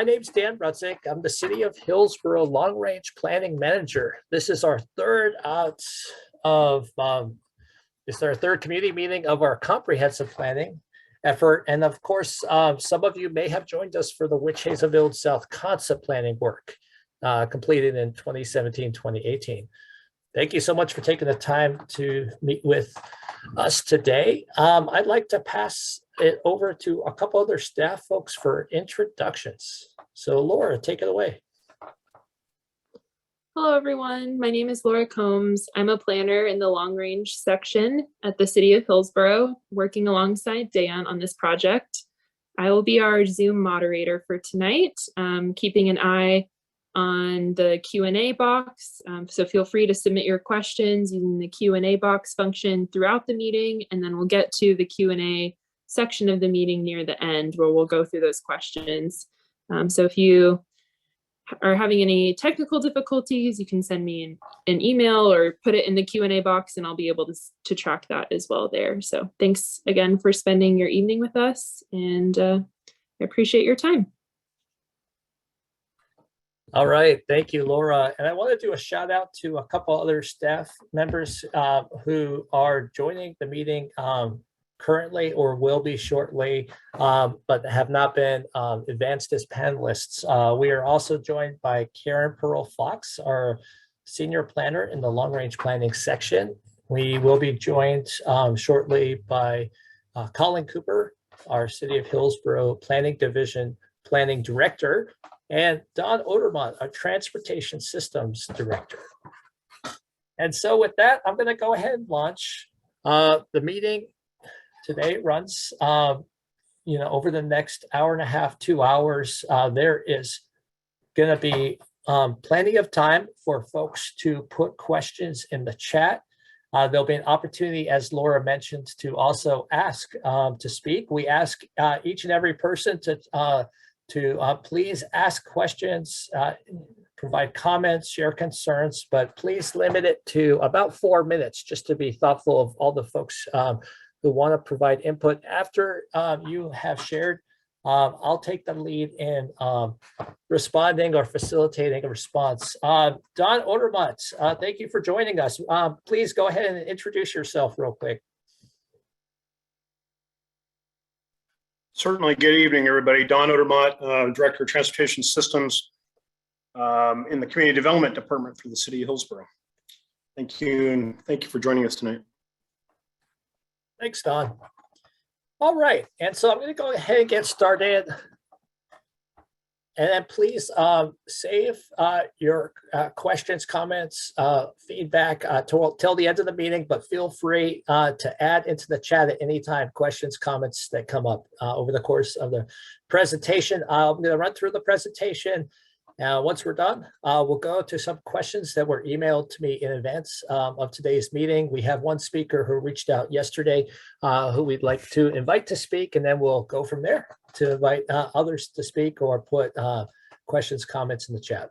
My name's Dan Rudzik. I'm the City of Hillsborough Long Range Planning Manager. This is our third out of it's our third community meeting of our comprehensive planning effort. And of course, some of you may have joined us for the Witch Hazel Village South concept planning work completed in 2017, 2018. Thank you so much for taking the time to meet with us today. I'd like to pass it over to a couple other staff folks for introductions. So Laura, take it away. Hello, everyone. My name is Laura Combs. I'm a planner in the long range section at the City of Hillsborough, working alongside Dan on this project. I will be our Zoom moderator for tonight, keeping an eye on the Q&A box. So feel free to submit your questions using the Q&A box function throughout the meeting, and then we'll get to the Q&A section of the meeting near the end where we'll go through those questions. So if you are having any technical difficulties, you can send me an email or put it in the Q&A box and I'll be able to track that as well there. So thanks again for spending your evening with us, and I appreciate your time. All right, thank you, Laura. And I want to do a shout out to a couple other staff members who are joining the meeting currently or will be shortly, but have not been advanced as panelists. We are also joined by Karen Pearl-Fox, our senior planner in the long range planning section. We will be joined shortly by Colin Cooper, our City of Hillsborough Planning Division Planning Director, and Don Odermont, our Transportation Systems Director. And so with that, I'm going to go ahead and launch the meeting. Today runs, over the next hour and a half, 2 hours. There is going to be plenty of time for folks to put questions in the chat. There'll be an opportunity, as Laura mentioned, to also ask to speak. We ask each and every person to please ask questions, provide comments, share concerns, but please limit it to about 4 minutes just to be thoughtful of all the folks who want to provide input. After you have shared, I'll take the lead in responding or facilitating a response. Don Odermont, thank you for joining us. Please go ahead and introduce yourself real quick. Certainly. Good evening, everybody. Don Odermont, Director of Transportation Systems in the Community Development Department for the City of Hillsborough. Thank you, and thank you for joining us tonight. Thanks, Don. All right, and so I'm going to go ahead and get started. And then please save your questions, comments, feedback till the end of the meeting, but feel free to add into the chat at any time questions, comments that come up over the course of the presentation. I'm going to run through the presentation. Once we're done, we'll go to some questions that were emailed to me in advance of today's meeting. We have one speaker who reached out yesterday who we'd like to invite to speak, and then we'll go from there to invite others to speak or put questions, comments in the chat.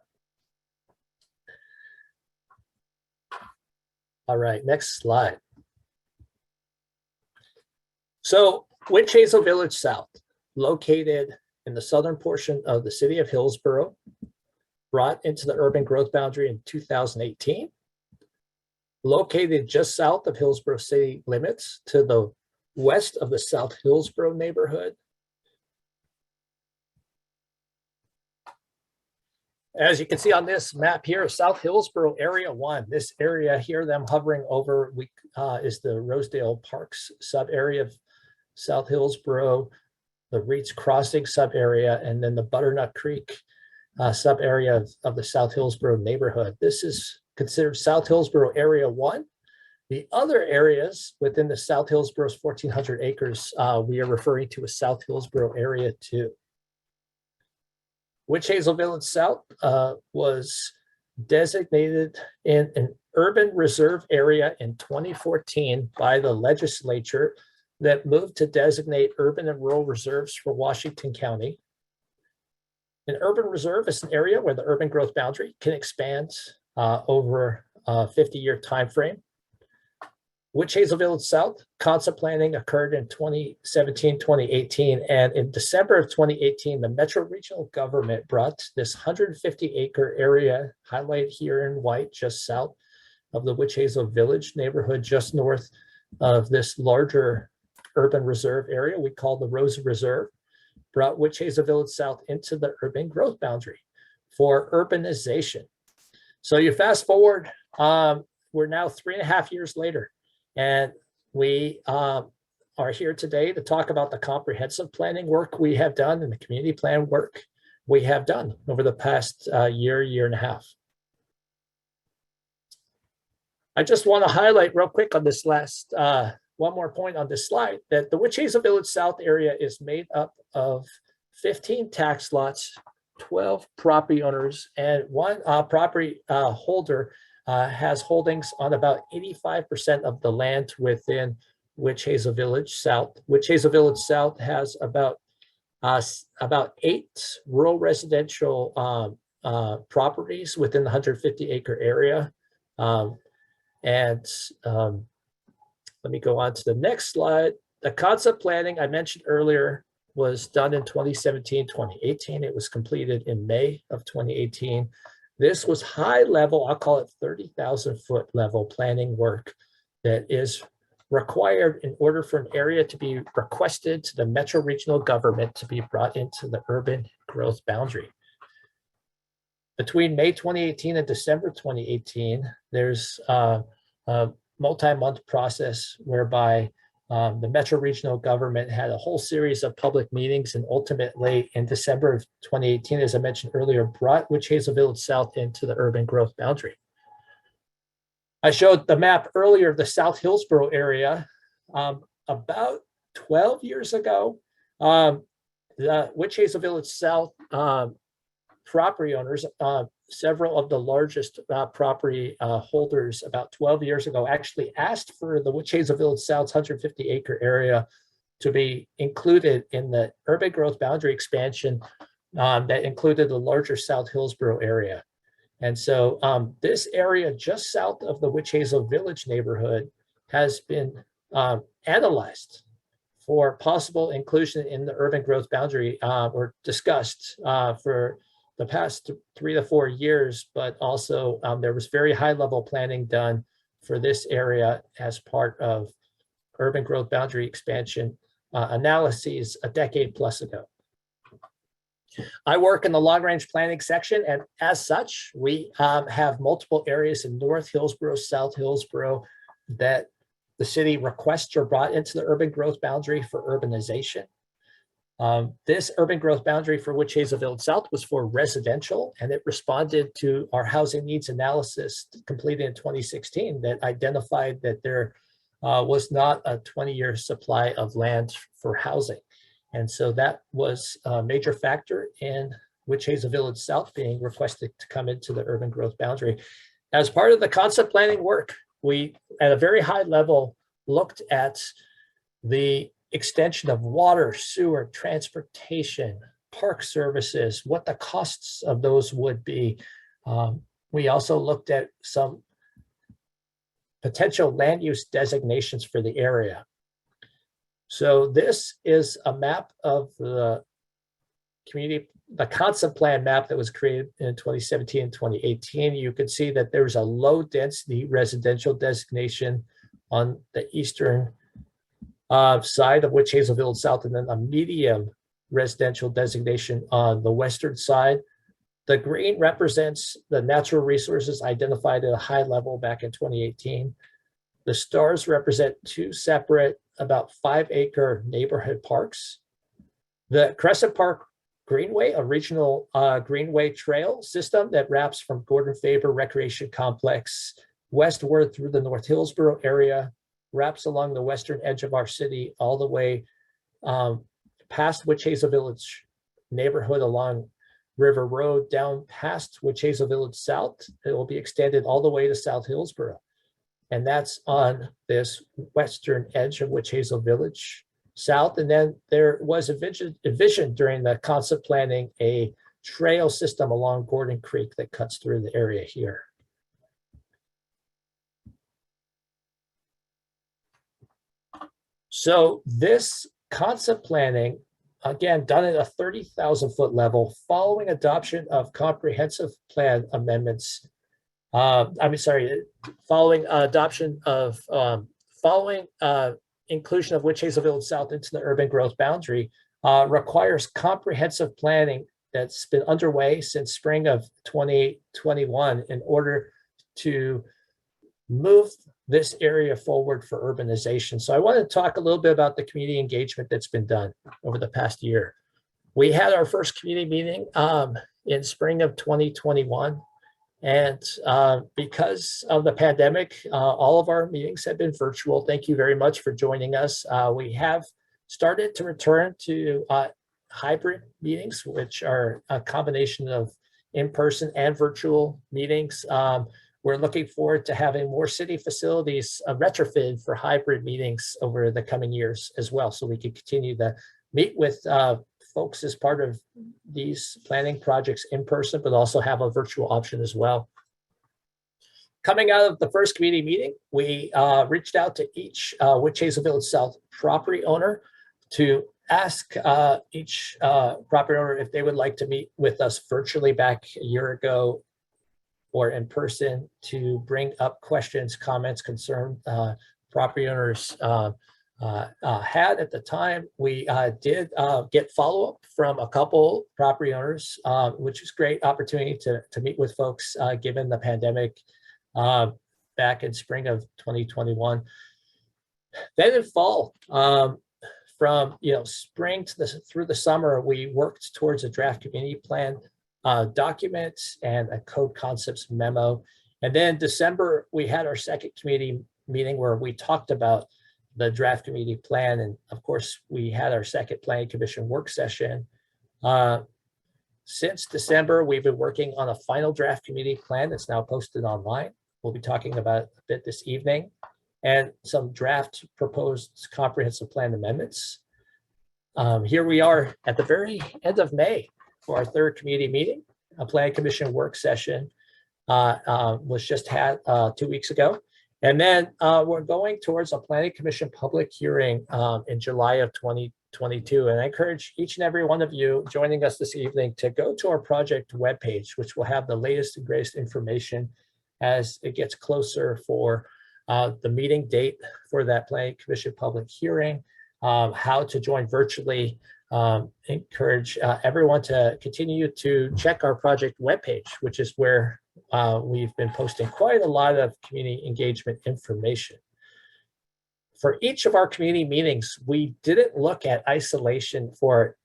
All right, next slide. So Witch Hazel Village South, located in the southern portion of the City of Hillsborough, brought into the urban growth boundary in 2018, located just south of Hillsborough city limits to the west of the South Hillsborough neighborhood. As you can see on this map here, South Hillsborough Area 1, this area here that I'm hovering over is the Rosedale Parks sub-area of South Hillsborough, the Reeds Crossing sub-area, and then the Butternut Creek sub-area of the South Hillsborough neighborhood. This is considered South Hillsborough Area 1. The other areas within the South Hillsborough's 1,400 acres, we are referring to as South Hillsborough Area 2. Witch Hazel Village South was designated in an urban reserve area in 2014 by the legislature that moved to designate urban and rural reserves for Washington County. An urban reserve is an area where the urban growth boundary can expand over a 50-year time frame. Witch Hazel Village South concept planning occurred in 2017, 2018, and in December of 2018, the Metro Regional Government brought this 150-acre area highlighted here in white, just south of the Witch Hazel Village neighborhood, just north of this larger urban reserve area we call the Rose Reserve, brought Witch Hazel Village South into the urban growth boundary for urbanization. So you fast forward, we're now 3.5 years later, and we are here today to talk about the comprehensive planning work we have done and the community plan work we have done over the past year and a half. I just want to highlight real quick on this last, one more point on this slide, that the Witch Hazel Village South area is made up of 15 tax lots, 12 property owners, and one property holder has holdings on about 85% of the land within Witch Hazel Village South. Witch Hazel Village South has about 8 rural residential properties within the 150-acre area. Let me go on to the next slide. The concept planning I mentioned earlier was done in 2017, 2018. It was completed in May of 2018. This was high level, I'll call it 30,000 foot level planning work that is required in order for an area to be requested to the Metro Regional Government to be brought into the urban growth boundary. Between May 2018 and December 2018, there's a multi-month process whereby the Metro Regional Government had a whole series of public meetings, and ultimately in December of 2018, as I mentioned earlier, brought Witch Hazel Village South into the urban growth boundary. I showed the map earlier of the South Hillsborough area. About 12 years ago, the Witch Hazel Village South property owners, several of the largest property holders about 12 years ago actually asked for the Witch Hazel Village South's 150-acre area to be included in the urban growth boundary expansion that included the larger South Hillsborough area. And so this area just south of the Witch Hazel Village neighborhood has been analyzed for possible inclusion in the urban growth boundary or discussed for the past 3 to 4 years, but also there was very high level planning done for this area as part of urban growth boundary expansion analyses a decade plus ago. I work in the long range planning section, and as such, we have multiple areas in North Hillsborough, South Hillsborough that the city requests are brought into the urban growth boundary for urbanization. This urban growth boundary for Witch Hazel Village South was for residential, and it responded to our housing needs analysis completed in 2016 that identified that there was not a 20-year supply of land for housing. And so that was a major factor in Witch Hazel Village South being requested to come into the urban growth boundary. As part of the concept planning work, we, at a very high level, looked at the extension of water, sewer, transportation, park services, what the costs of those would be. We also looked at some potential land use designations for the area. So this is a map of the community, the concept plan map that was created in 2017 and 2018. You can see that there's a low density residential designation on the eastern side of Witch Hazel Village South, and then a medium residential designation on the western side. The green represents the natural resources identified at a high level back in 2018. The stars represent 2 separate, about 5-acre neighborhood parks. The Crescent Park Greenway, a regional greenway trail system that wraps from Gordon Faber Recreation Complex westward through the North Hillsborough area, wraps along the western edge of our city all the way past Witch Hazel Village neighborhood along River Road, down past Witch Hazel Village South. It will be extended all the way to South Hillsborough. And that's on this western edge of Witch Hazel Village South. And then there was a vision during the concept planning, a trail system along Gordon Creek that cuts through the area here. So this concept planning, again, done at a 30,000 foot level following adoption of comprehensive plan amendments. Following adoption of, following inclusion of Witch Hazel Village South into the urban growth boundary, requires comprehensive planning that's been underway since spring of 2021 in order to move this area forward for urbanization. So I want to talk a little bit about the community engagement that's been done over the past year. We had our first community meeting in spring of 2021. And because of the pandemic, all of our meetings have been virtual. Thank you very much for joining us. We have started to return to hybrid meetings, which are a combination of in-person and virtual meetings. We're looking forward to having more city facilities retrofitted for hybrid meetings over the coming years as well, so we can continue to meet with folks as part of these planning projects in person, but also have a virtual option as well. Coming out of the first community meeting, we reached out to each Witch Hazel Village South property owner to ask each property owner if they would like to meet with us virtually back a year ago or in person to bring up questions, comments, concern property owners had at the time. We did get follow-up from a couple property owners, which is great opportunity to meet with folks given the pandemic back in spring of 2021. Then in fall, from spring to through the summer, we worked towards a draft community plan document and a code concepts memo. And then December, we had our second community meeting where we talked about the draft community plan. And of course, we had our second planning commission work session. Since December, we've been working on a final draft community plan that's now posted online. We'll be talking about a bit this evening, and some draft proposed comprehensive plan amendments. Here we are at the very end of May for our third community meeting. A planning commission work session was just had 2 weeks ago. And then we're going towards a planning commission public hearing in July of 2022. And I encourage each and every one of you joining us this evening to go to our project webpage, which will have the latest and greatest information as it gets closer for the meeting date for that planning commission public hearing, how to join virtually. Encourage everyone to continue to check our project webpage, which is where we've been posting quite a lot of community engagement information. For each of our community meetings, we didn't look at isolation for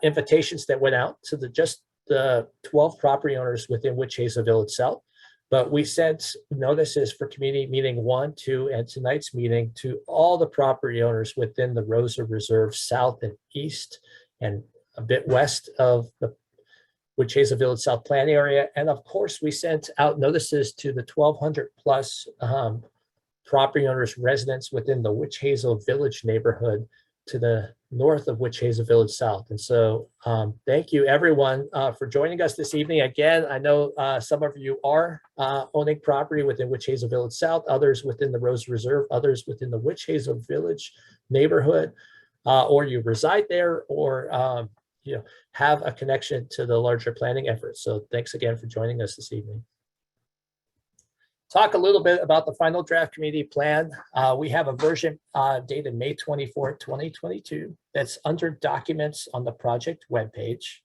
invitations that went out to just the 12 property owners within Witch Hazel Village South, but we sent notices for community meeting 1, 2, and tonight's meeting to all the property owners within the Rosa Reserve South and East and a bit west of the Witch Hazel Village South plan area. And of course, we sent out notices to the 1,200 plus property owners, residents within the Witch Hazel Village neighborhood to the north of Witch Hazel Village South. And so thank you everyone for joining us this evening. Again, I know some of you are owning property within Witch Hazel Village South, others within the Rose Reserve, others within the Witch Hazel Village neighborhood, or you reside there, or have a connection to the larger planning efforts. So thanks again for joining us this evening. Talk a little bit about the final draft community plan. We have a version dated May 24, 2022 that's under documents on the project webpage.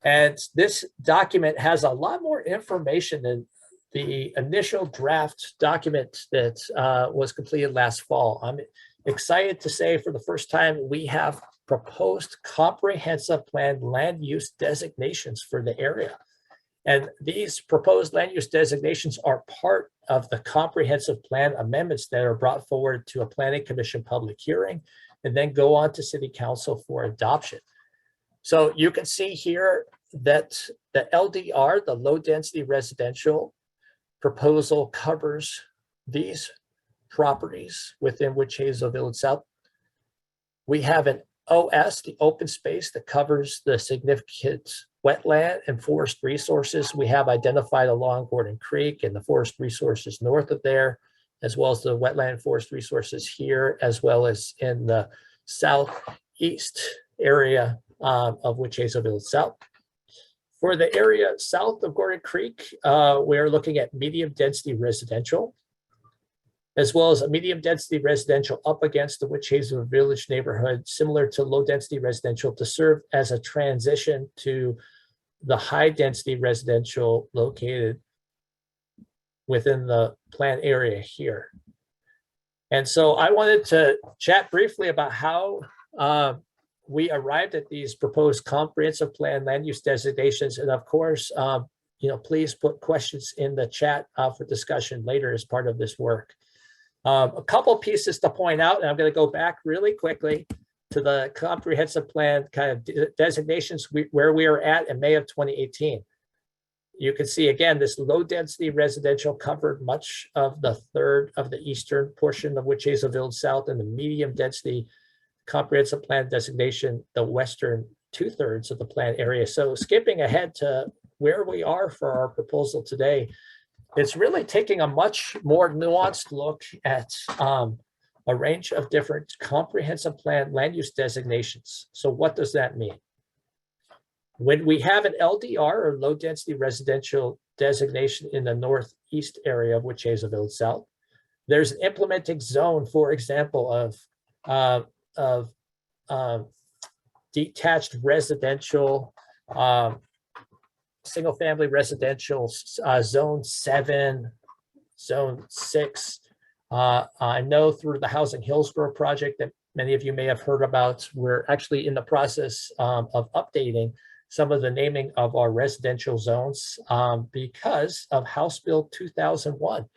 And this document has a lot more information than the initial draft document that was completed last fall. I'm excited to say for the first time, we have proposed comprehensive plan land use designations for the area. And these proposed land use designations are part of the comprehensive plan amendments that are brought forward to a planning commission public hearing and then go on to city council for adoption. So you can see here that the LDR, the low density residential proposal, covers these properties within Witch Hazel Village South. We have an OS, the open space, that covers the significant wetland and forest resources we have identified along Gordon Creek and the forest resources north of there, as well as the wetland forest resources here, as well as in the southeast area of Witch Hazel South. For the area south of Gordon Creek, we're looking at medium density residential, as well as a medium density residential up against the Witch Hazel Village neighborhood, similar to low density residential, to serve as a transition to the high density residential located within the plan area here. And so I wanted to chat briefly about how we arrived at these proposed comprehensive plan land use designations. And of course, please put questions in the chat for discussion later as part of this work. A couple pieces to point out, and I'm going to go back really quickly to the comprehensive plan kind of designations where we are at in May of 2018. You can see again, this low density residential covered much of the third of the eastern portion of Witch Hazel Village South, and the medium density comprehensive plan designation, the western 2/3 of the plan area. So skipping ahead to where we are for our proposal today, it's really taking a much more nuanced look at a range of different comprehensive plan land use designations. So what does that mean? When we have an LDR, or low density residential designation, in the northeast area of Witch Hazel Village South, there's an implementing zone, for example, of detached residential, single family residential, zone 7, zone 6. I know through the Housing Hillsborough project that many of you may have heard about, we're actually in the process of updating some of the naming of our residential zones because of House Bill 2001,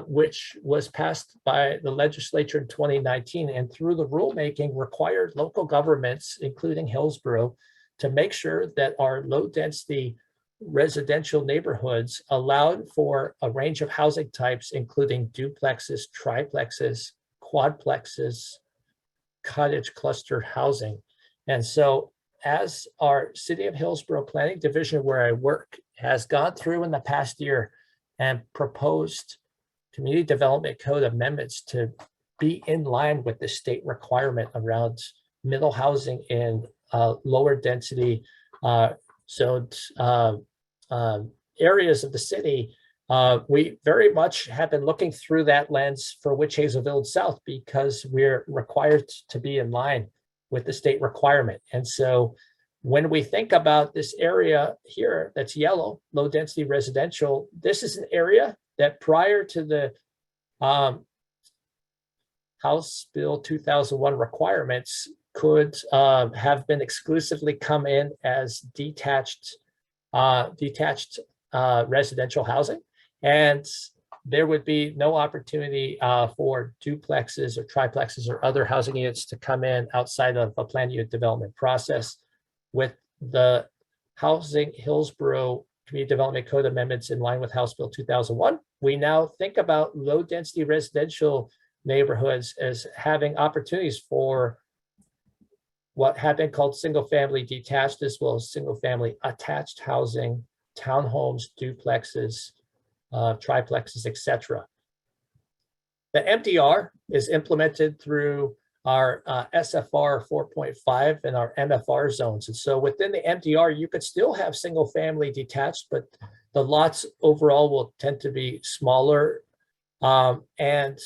which was passed by the legislature in 2019, and through the rulemaking required local governments, including Hillsborough, to make sure that our low density residential neighborhoods allowed for a range of housing types, including duplexes, triplexes, quadplexes, cottage cluster housing. And so as our City of Hillsborough Planning Division, where I work, has gone through in the past year and proposed community development code amendments to be in line with the state requirement around middle housing in lower density zoned areas of the city, we very much have been looking through that lens for Witch Hazel Village South, because we're required to be in line with the state requirement. And so when we think about this area here that's yellow, low density residential, this is an area that prior to the House Bill 2001 requirements could have been exclusively come in as detached residential housing, and there would be no opportunity for duplexes or triplexes or other housing units to come in outside of a planned unit development process. With the Housing Hillsborough Community Development Code amendments in line with House Bill 2001, we now think about low density residential neighborhoods as having opportunities for what have been called single family detached, as well as single family attached housing, townhomes, duplexes, triplexes, etc. The MDR is implemented through our SFR 4.5 and our MFR zones. And so within the MDR, you could still have single family detached, but the lots overall will tend to be smaller. And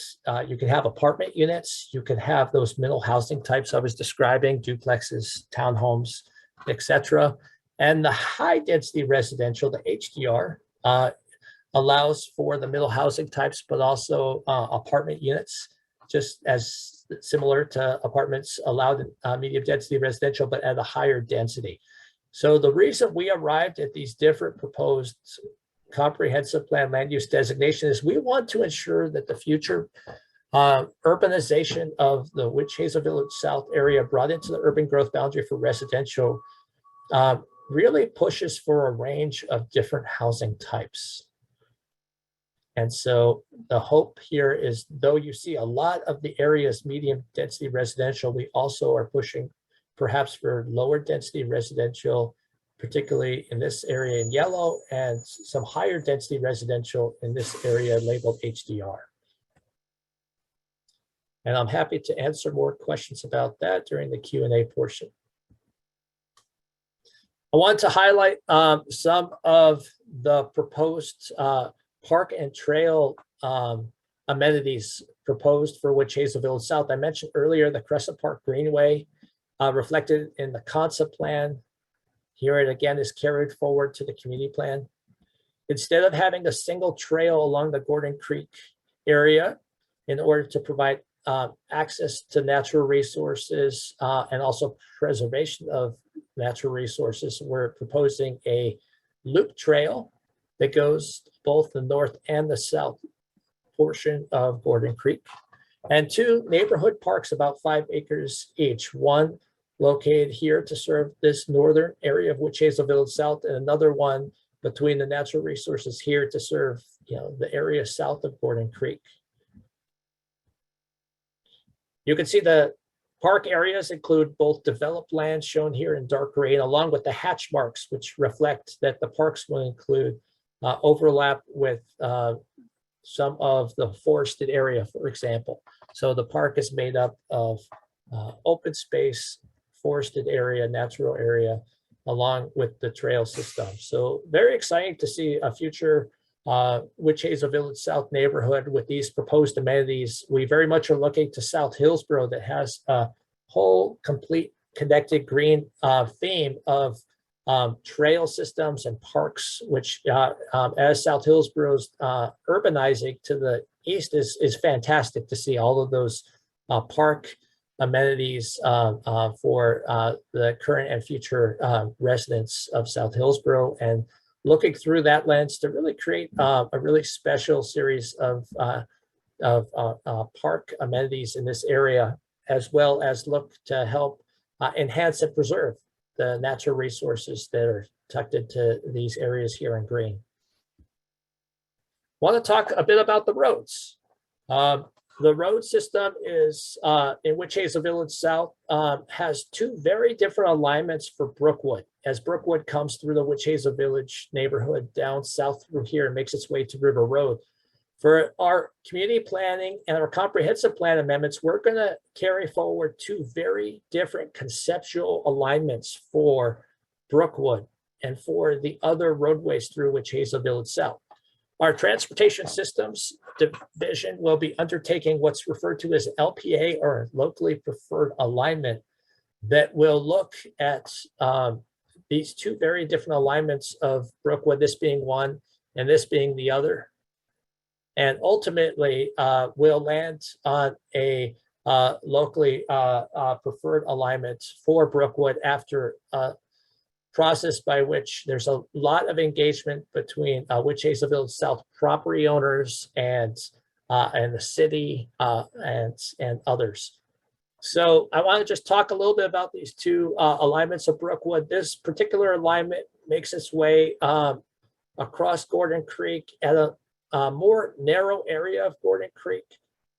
you can have apartment units, you can have those middle housing types I was describing, duplexes, townhomes, etc. And the high density residential, the HDR, allows for the middle housing types, but also apartment units, just as similar to apartments allowed in medium density residential, but at a higher density. So the reason we arrived at these different proposed comprehensive plan land use designation is we want to ensure that the future urbanization of the Witch Hazel Village South area brought into the urban growth boundary for residential really pushes for a range of different housing types. And so the hope here is, though you see a lot of the areas medium density residential, we also are pushing perhaps for lower density residential, particularly in this area in yellow, and some higher density residential in this area labeled HDR. And I'm happy to answer more questions about that during the Q&A portion. I want to highlight some of the proposed park and trail amenities proposed for Witch Hazel Village South. I mentioned earlier the Crescent Park Greenway reflected in the concept plan. Here it again is carried forward to the community plan. Instead of having a single trail along the Gordon Creek area in order to provide access to natural resources and also preservation of natural resources, we're proposing a loop trail that goes both the north and the south portion of Gordon Creek, and two neighborhood parks about 5 acres each, one located here to serve this northern area of Witch Hazel Village South, and another one between the natural resources here to serve, the area south of Gordon Creek. You can see the park areas include both developed land shown here in dark green, along with the hatch marks, which reflect that the parks will include overlap with some of the forested area, for example. So the park is made up of open space, forested area, natural area, along with the trail system. So very exciting to see a future Witch Hazel Village South neighborhood with these proposed amenities. We very much are looking to South Hillsborough that has a whole complete connected green theme of trail systems and parks, which as South Hillsborough's urbanizing to the east is fantastic to see all of those park amenities for the current and future residents of South Hillsborough, and looking through that lens to really create a really special series of park amenities in this area, as well as look to help enhance and preserve the natural resources that are tucked into these areas here in green. Want to talk a bit about the roads. The road system is in Witch Hazel Village South has two very different alignments for Brookwood. As Brookwood comes through the Witch Hazel Village neighborhood down south through here and makes its way to River Road. For our community planning and our comprehensive plan amendments, we're going to carry forward two very different conceptual alignments for Brookwood and for the other roadways through Witch Hazel Village South. Our transportation systems division will be undertaking what's referred to as LPA, or locally preferred alignment, that will look at these two very different alignments of Brookwood, this being one and this being the other. And ultimately will land on a locally preferred alignment for Brookwood after a process by which there's a lot of engagement between Witch Hazel Village South property owners and the city and others. So I want to just talk a little bit about these two alignments of Brookwood. This particular alignment makes its way across Gordon Creek at a more narrow area of Gordon Creek.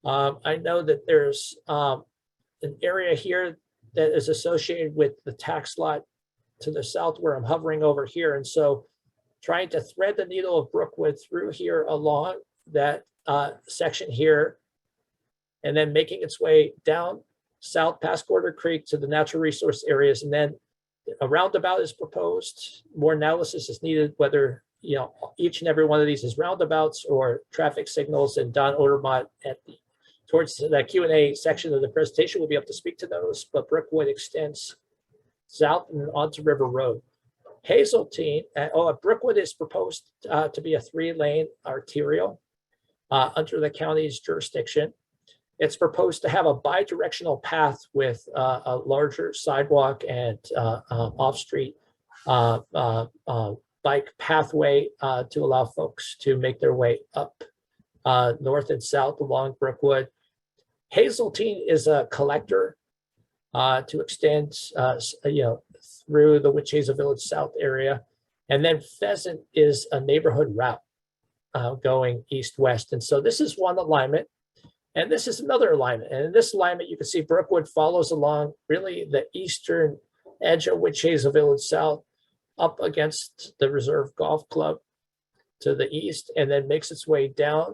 I know that there's an area here that is associated with the tax lot to the south where I'm hovering over here. And so trying to thread the needle of Brookwood through here along that section here, and then making its way down south past Gordon Creek to the natural resource areas. And then a roundabout is proposed. More analysis is needed, whether each and every one of these is roundabouts or traffic signals, and Don Odermatt towards the Q&A section of the presentation will be able to speak to those, but Brookwood extends south and onto River Road. Hazeltine, Brookwood is proposed to be a 3-lane arterial under the county's jurisdiction. It's proposed to have a bi-directional path with a larger sidewalk and off-street bike pathway to allow folks to make their way up north and south along Brookwood. Hazeltine is a collector to extend through the Witch Hazel Village South area. And then Pheasant is a neighborhood route going east-west. And so this is one alignment, and this is another alignment. And in this alignment, you can see Brookwood follows along really the eastern edge of Witch Hazel Village South up against the Reserve Golf Club to the east, and then makes its way down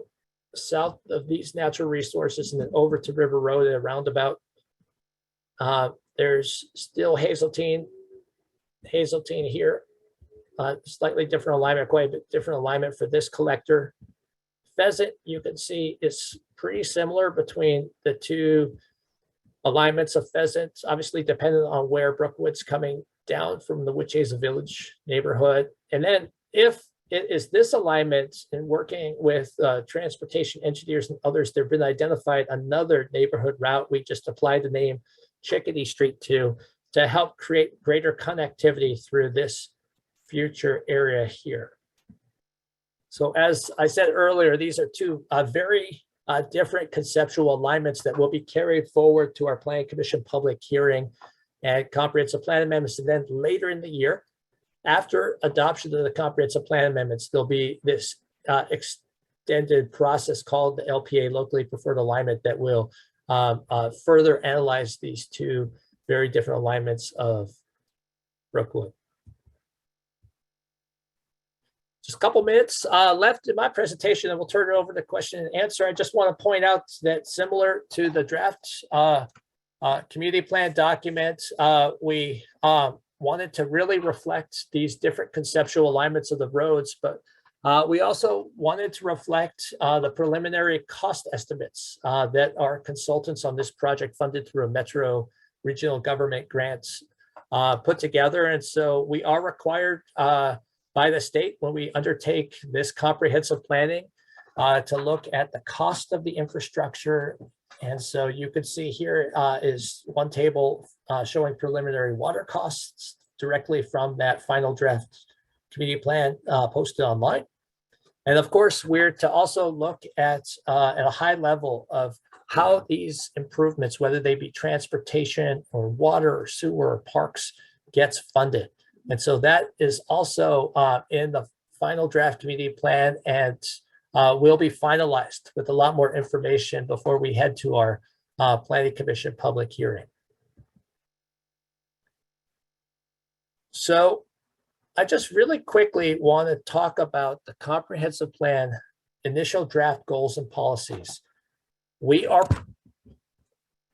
south of these natural resources and then over to River Road at a roundabout. There's still Hazeltine here. Slightly different alignment, quite a bit different alignment for this collector. Pheasant, you can see, is pretty similar between the two alignments of pheasants, obviously dependent on where Brookwood's coming down from the Witch Hazel Village neighborhood. And then if it is this alignment and working with transportation engineers and others, there have been identified another neighborhood route we just applied the name Chickadee Street to help create greater connectivity through this future area here. So as I said earlier, these are two very different conceptual alignments that will be carried forward to our Planning Commission public hearing and comprehensive plan amendments. And then later in the year, after adoption of the comprehensive plan amendments, there'll be this extended process called the LPA, locally preferred alignment, that will further analyze these two very different alignments of Brookwood. Just a couple minutes left in my presentation, and we'll turn it over to question and answer. I just want to point out that similar to the draft community plan document, we wanted to really reflect these different conceptual alignments of the roads, but we also wanted to reflect the preliminary cost estimates that our consultants on this project, funded through a Metro regional government grants, put together. And so we are required by the state, when we undertake this comprehensive planning, to look at the cost of the infrastructure. And so you can see here is one table showing preliminary water costs directly from that final draft community plan posted online. And of course, we're to also look at a high level of how these improvements, whether they be transportation or water or sewer or parks, gets funded. And so that is also in the final draft community plan, and will be finalized with a lot more information before we head to our Planning Commission public hearing. So I just really quickly want to talk about the comprehensive plan initial draft goals and policies. We are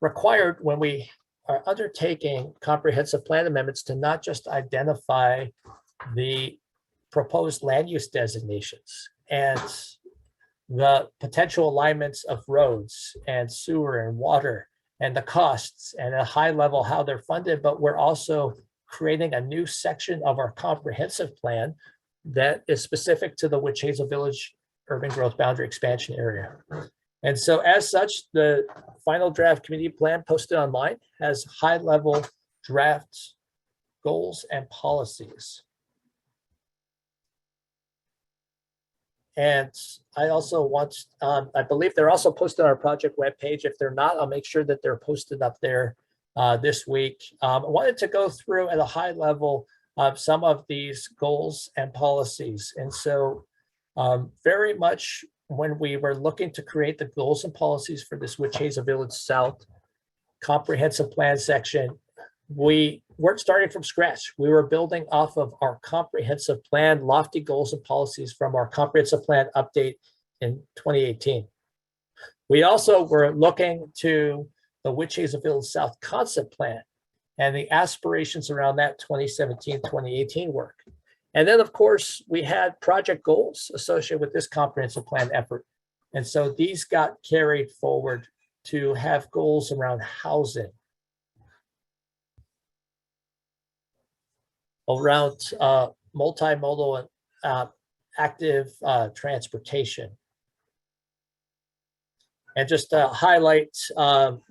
required, when we are undertaking comprehensive plan amendments, to not just identify the proposed land use designations and the potential alignments of roads and sewer and water and the costs and at a high level how they're funded, but we're also creating a new section of our comprehensive plan that is specific to the Witch Hazel Village urban growth boundary expansion area. And so as such, the final draft community plan posted online has high level draft goals and policies. And I also want, I believe they're also posted on our project webpage. If they're not, I'll make sure that they're posted up there this week. I wanted to go through at a high level some of these goals and policies. And so very much when we were looking to create the goals and policies for this Witch Hazel Village South comprehensive plan section, we weren't starting from scratch. We were building off of our comprehensive plan, lofty goals and policies from our comprehensive plan update in 2018. We also were looking to the Witch Hazel Village South concept plan and the aspirations around that 2017-2018 work. And then, of course, we had project goals associated with this comprehensive plan effort. And so these got carried forward to have goals around housing, around multimodal and active transportation. And just to highlight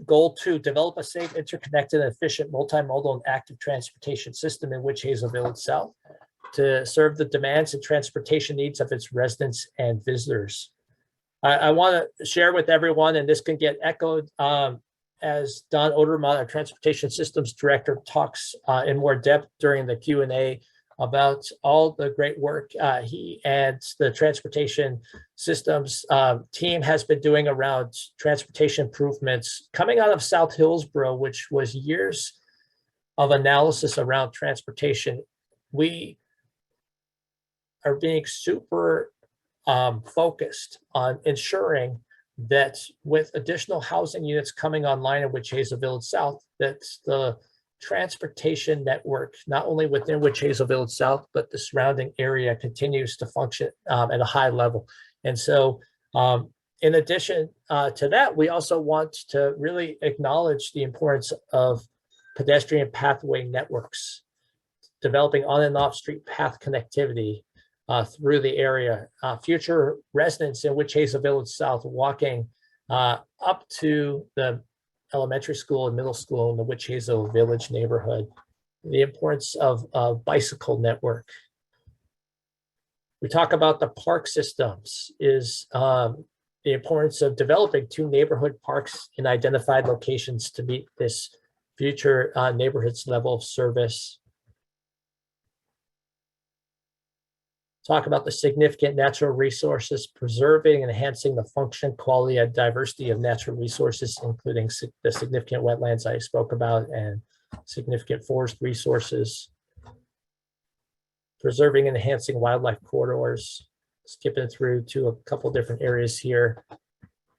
goal 2, develop a safe, interconnected, and efficient multimodal and active transportation system in Witch Hazel Village South to serve the demands and transportation needs of its residents and visitors. I want to share with everyone, and this can get echoed as Don Odermatt, our Transportation Systems Director, talks in more depth during the Q&A about all the great work he and the Transportation Systems team has been doing around transportation improvements coming out of South Hillsborough, which was years of analysis around transportation. We are being super focused on ensuring that with additional housing units coming online in Witch Hazel Village South, that the transportation network, not only within Witch Hazel Village South, but the surrounding area continues to function at a high level. And so in addition to that, we also want to really acknowledge the importance of pedestrian pathway networks, developing on and off street path connectivity through the area. Future residents in Witch Hazel Village South walking up to the elementary school and middle school in the Witch Hazel Village neighborhood. The importance of a bicycle network. We talk about the park systems is the importance of developing 2 neighborhood parks in identified locations to meet this future neighborhood's level of service. Talk about the significant natural resources, preserving and enhancing the function, quality, and diversity of natural resources, including the significant wetlands I spoke about and significant forest resources. Preserving and enhancing wildlife corridors, skipping through to a couple different areas here.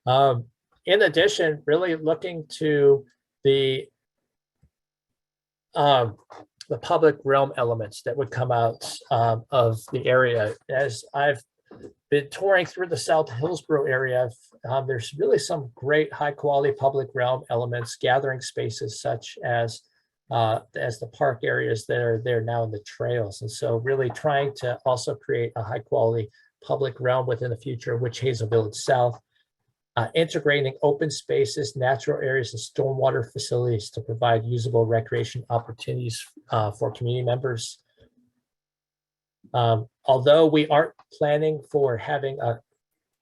In addition, really looking to the public realm elements that would come out of the area. As I've been touring through the South Hillsborough area, there's really some great high quality public realm elements, gathering spaces such as the park areas that are there now in the trails. And so really trying to also create a high quality public realm within the future of Witch Hazel Village South. Integrating open spaces, natural areas, and stormwater facilities to provide usable recreation opportunities for community members. Although we aren't planning for having a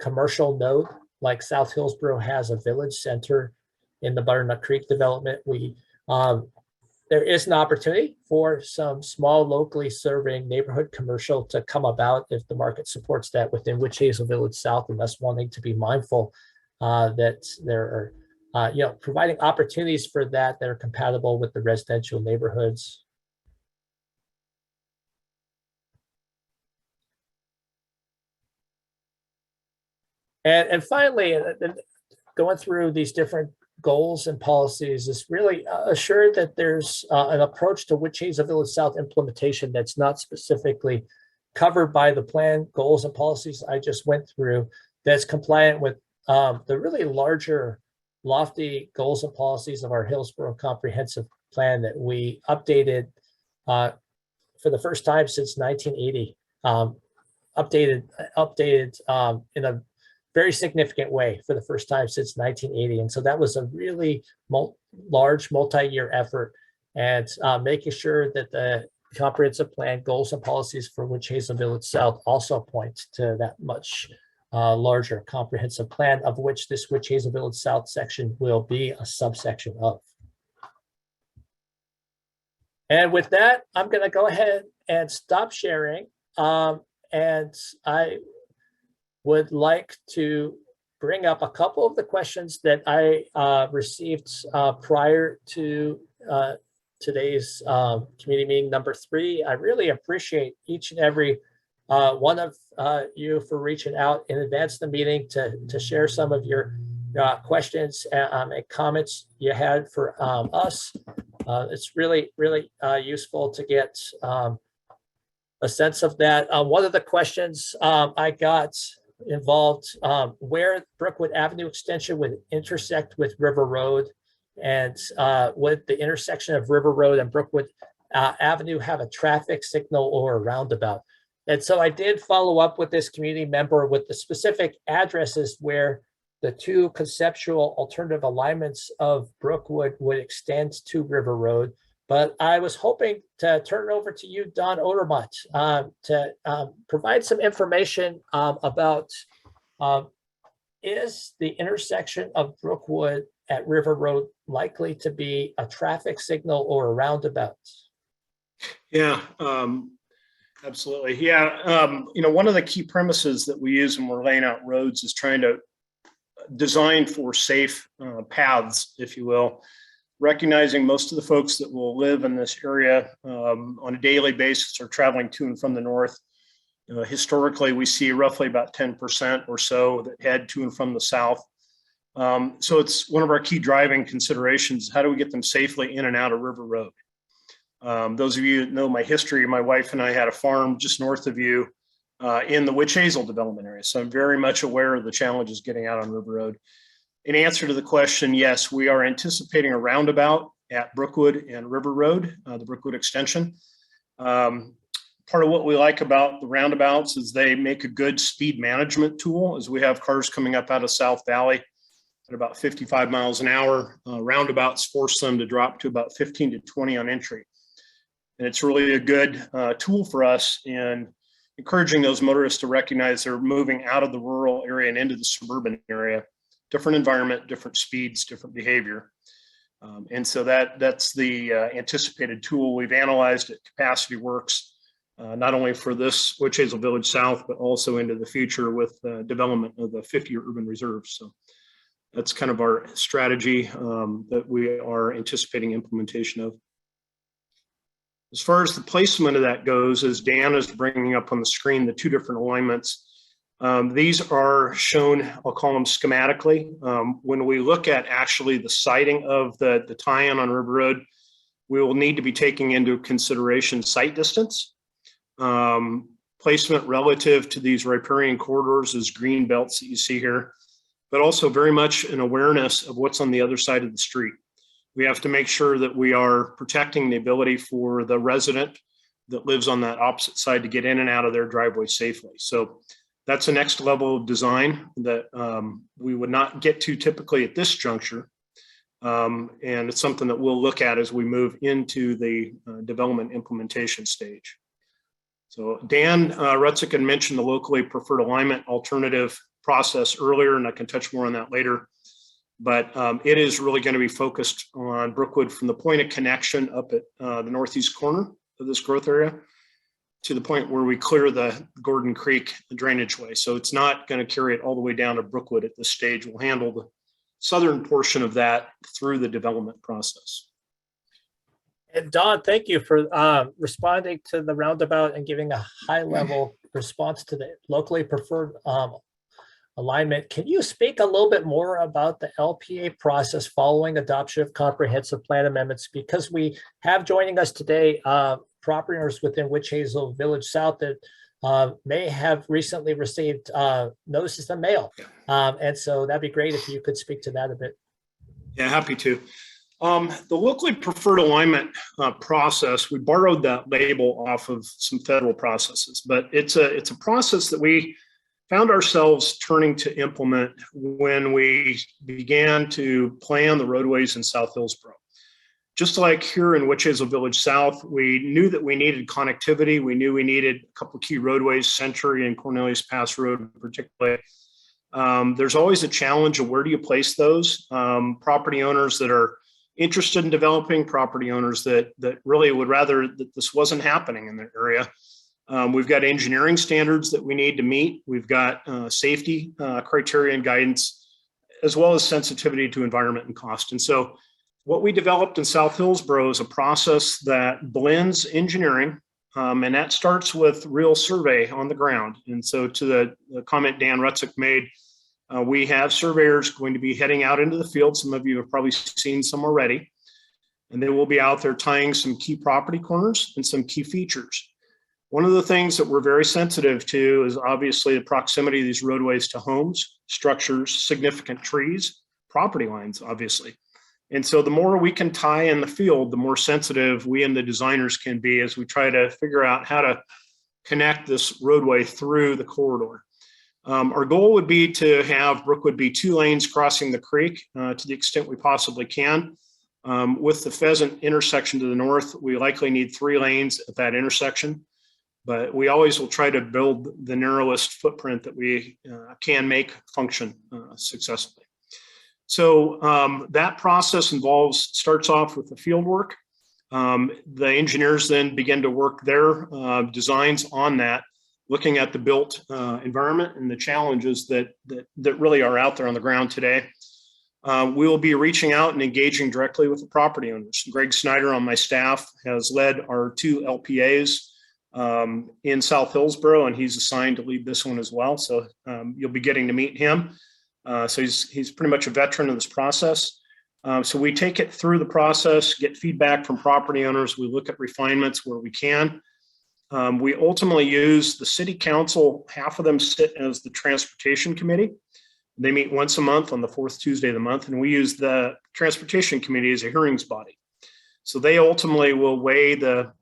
commercial node like South Hillsborough has a village center in the Butternut Creek development, there is an opportunity for some small locally serving neighborhood commercial to come about if the market supports that within Witch Hazel Village South, and thus wanting to be mindful that there are, providing opportunities for that are compatible with the residential neighborhoods. And finally, going through these different goals and policies is really assured that there's an approach to Witch Hazel Village South implementation that's not specifically covered by the plan, goals, and policies I just went through, that's compliant with the really larger, lofty goals and policies of our Hillsborough Comprehensive Plan that we updated for the first time since 1980, updated in a very significant way for the first time since 1980. And so that was a really large multi-year effort, and making sure that the comprehensive plan goals and policies for Witch Hazel Village South also point to that much larger comprehensive plan, of which this Witch Hazel Village South section will be a subsection of. And with that, I'm going to go ahead and stop sharing. And I would like to bring up a couple of the questions that I received prior to today's community meeting number 3. I really appreciate each and every one of you for reaching out in advance of the meeting to share some of your questions and comments you had for us. It's really, really useful to get a sense of that. One of the questions I got involved where Brookwood Avenue extension would intersect with River Road, and would the intersection of River Road and Brookwood Avenue have a traffic signal or a roundabout? And so I did follow up with this community member with the specific addresses where the 2 conceptual alternative alignments of Brookwood would extend to River Road. But I was hoping to turn it over to you, Don Odermatt, to provide some information about is the intersection of Brookwood at River Road likely to be a traffic signal or a roundabout? Yeah, absolutely. Yeah, one of the key premises that we use when we're laying out roads is trying to design for safe paths, if you will, recognizing most of the folks that will live in this area on a daily basis are traveling to and from the north Historically, we see roughly about 10% or so that head to and from the south. So it's one of our key driving considerations. How do we get them safely in and out of River Road? Those of you that know my history, my wife and I had a farm just north of you in the Witch Hazel development area. So I'm very much aware of the challenges getting out on River Road. In answer to the question, yes, we are anticipating a roundabout at Brookwood and River Road, the Brookwood extension. Part of what we like about the roundabouts is they make a good speed management tool, as we have cars coming up out of South Valley at about 55 miles an hour. Roundabouts force them to drop to about 15 to 20 on entry. And it's really a good tool for us in encouraging those motorists to recognize they're moving out of the rural area and into the suburban area. Different environment, different speeds, different behavior. And so that's the anticipated tool. We've analyzed it. Capacity works. Not only for this Witch Hazel Village South, but also into the future with development of the 50-year urban reserves. So that's kind of our strategy that we are anticipating implementation of. As far as the placement of that goes, as Dan is bringing up on the screen, the two different alignments, these are shown, I'll call them schematically. When we look at actually the siting of the tie-in on River Road, we will need to be taking into consideration site distance. Placement relative to these riparian corridors is green belts that you see here, but also very much an awareness of what's on the other side of the street. We have to make sure that we are protecting the ability for the resident that lives on that opposite side to get in and out of their driveway safely. So that's the next level of design that we would not get to typically at this juncture. And it's something that we'll look at as we move into the development implementation stage. So Dan Rutzik mentioned the locally preferred alignment alternative process earlier, and I can touch more on that later. But it is really going to be focused on Brookwood from the point of connection up at the northeast corner of this growth area to the point where we clear the Gordon Creek drainage way. So it's not going to carry it all the way down to Brookwood at this stage. We'll handle the southern portion of that through the development process. And Don, thank you for responding to the roundabout and giving a high-level response to the locally preferred alignment. Can you speak a little bit more about the LPA process following adoption of comprehensive plan amendments? Because we have joining us today property owners within Witch Hazel Village South that may have recently received notices in the mail. And so that'd be great if you could speak to that a bit. Yeah, happy to. The locally preferred alignment process, we borrowed that label off of some federal processes, but it's a process that we found ourselves turning to implement when we began to plan the roadways in South Hillsborough. Just like here in Witch Hazel Village South, we knew that we needed connectivity. We knew we needed a couple of key roadways, Century and Cornelius Pass Road particularly. There's always a challenge of where do you place those? Property owners that are interested in developing, property owners that really would rather that this wasn't happening in their area. We've got engineering standards that we need to meet. We've got safety criteria and guidance, as well as sensitivity to environment and cost. And so what we developed in South Hillsborough is a process that blends engineering, and that starts with real survey on the ground. And so to the comment Dan Rutzik made, we have surveyors going to be heading out into the field. Some of you have probably seen some already, and they will be out there tying some key property corners and some key features. One of the things that we're very sensitive to is obviously the proximity of these roadways to homes, structures, significant trees, property lines, obviously. And so the more we can tie in the field, the more sensitive we and the designers can be as we try to figure out how to connect this roadway through the corridor. Our goal would be to have Brookwood be 2 lanes crossing the creek to the extent we possibly can. With the Pheasant intersection to the north, we likely need 3 lanes at that intersection, but we always will try to build the narrowest footprint that we can make function successfully. So that process starts off with the field work. The engineers then begin to work their designs on that, looking at the built environment and the challenges that really are out there on the ground today. We will be reaching out and engaging directly with the property owners. Greg Snyder on my staff has led our 2 LPAs in South Hillsborough, and he's assigned to lead this one as well. So you'll be getting to meet him. So he's pretty much a veteran of this process. So we take it through the process, get feedback from property owners. We look at refinements where we can. We ultimately use the city council. Half of them sit as the transportation committee. They meet once a month on the fourth Tuesday of the month, and we use the transportation committee as a hearings body. So they ultimately will weigh the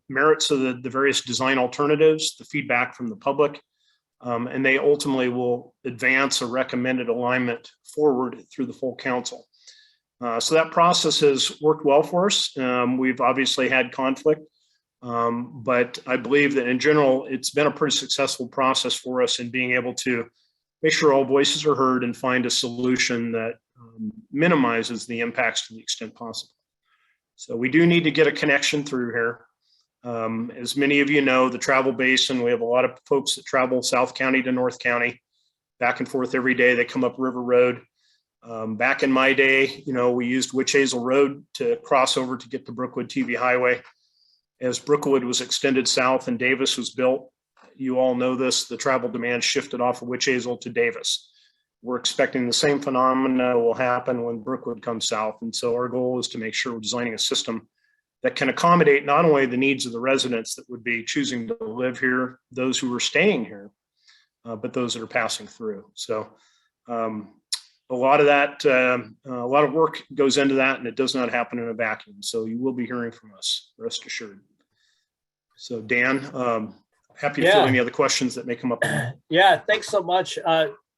merits of the various design alternatives, the feedback from the public, and they ultimately will advance a recommended alignment forward through the full council. So that process has worked well for us. We've obviously had conflict, but I believe that in general, it's been a pretty successful process for us in being able to make sure all voices are heard and find a solution that minimizes the impacts to the extent possible. So we do need to get a connection through here. As many of you know, the travel basin, we have a lot of folks that travel South County to North County, back and forth every day. They come up River Road. Back in my day, we used Witch Hazel Road to cross over to get to Brookwood TV Highway. As Brookwood was extended south and Davis was built, you all know this, the travel demand shifted off of Witch Hazel to Davis. We're expecting the same phenomena will happen when Brookwood comes south. And so our goal is to make sure we're designing a system that can accommodate not only the needs of the residents that would be choosing to live here, those who are staying here, but those that are passing through. So a lot of that, a lot of work goes into that, and it does not happen in a vacuum. So you will be hearing from us, rest assured. So Dan, happy to field any other questions that may come up. Yeah, thanks so much.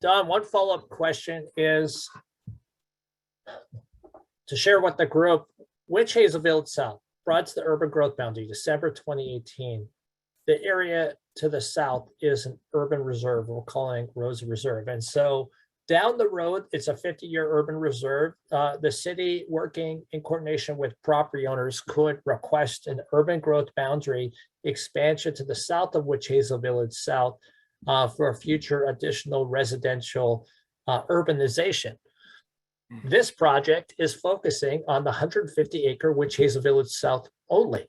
Don, one follow-up question is to share with the group, Witch Hazel Village South brought to the urban growth boundary, December 2018. The area to the south is an urban reserve, we're calling Rosa Reserve. And so down the road, it's a 50-year urban reserve. The city, working in coordination with property owners, could request an urban growth boundary expansion to the south of Witch Hazel Village South for a future additional residential urbanization. This project is focusing on the 150-acre Witch Hazel Village South only.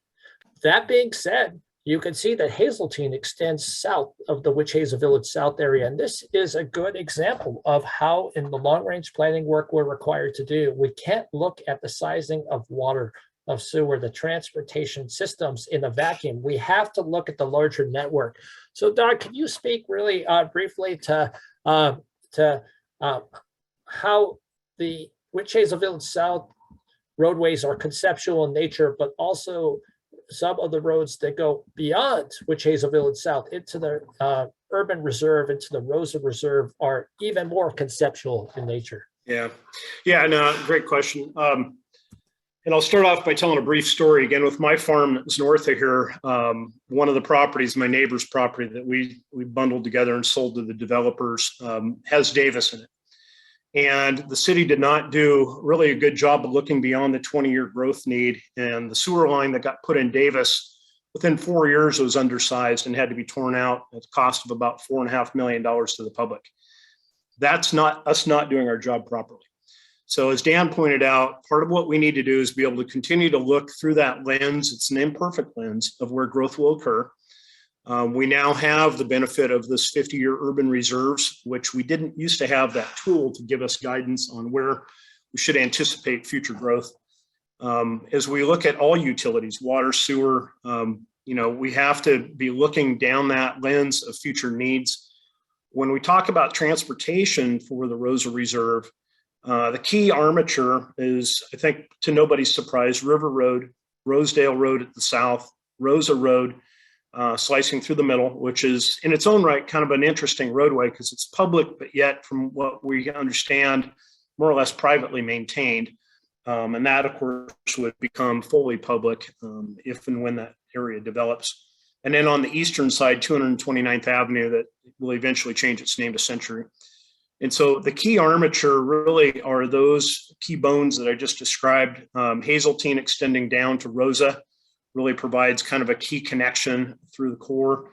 That being said, you can see that Hazeltine extends south of the Witch Hazel Village South area. And this is a good example of how in the long-range planning work we're required to do, we can't look at the sizing of water, of sewer, the transportation systems in a vacuum. We have to look at the larger network. So Don, can you speak really briefly to how the Witch Hazel Village South roadways are conceptual in nature, but also some of the roads that go beyond Witch Hazel Village South into the urban reserve, into the Rosa Reserve, are even more conceptual in nature? Yeah, no, great question. And I'll start off by telling a brief story again with my farm that was north of here. One of the properties, my neighbor's property that we bundled together and sold to the developers, has Davis in it. And the city did not do really a good job of looking beyond the 20-year growth need. And the sewer line that got put in Davis, within 4 years, was undersized and had to be torn out at the cost of about $4.5 million to the public. That's not us not doing our job properly. So as Dan pointed out, part of what we need to do is be able to continue to look through that lens. It's an imperfect lens of where growth will occur. We now have the benefit of this 50-year urban reserves, which we didn't used to have that tool to give us guidance on where we should anticipate future growth. As we look at all utilities, water, sewer, we have to be looking down that lens of future needs. When we talk about transportation for the Rosa Reserve, the key armature is, I think, to nobody's surprise, River Road, Rosedale Road at the south, Rosa Road, slicing through the middle, which is in its own right kind of an interesting roadway because it's public, but yet from what we understand, more or less privately maintained. And that, of course, would become fully public if and when that area develops. And then on the eastern side, 229th Avenue, that will eventually change its name to Century. And so the key armature really are those key bones that I just described. Hazeltine extending down to Rosa really provides kind of a key connection through the core.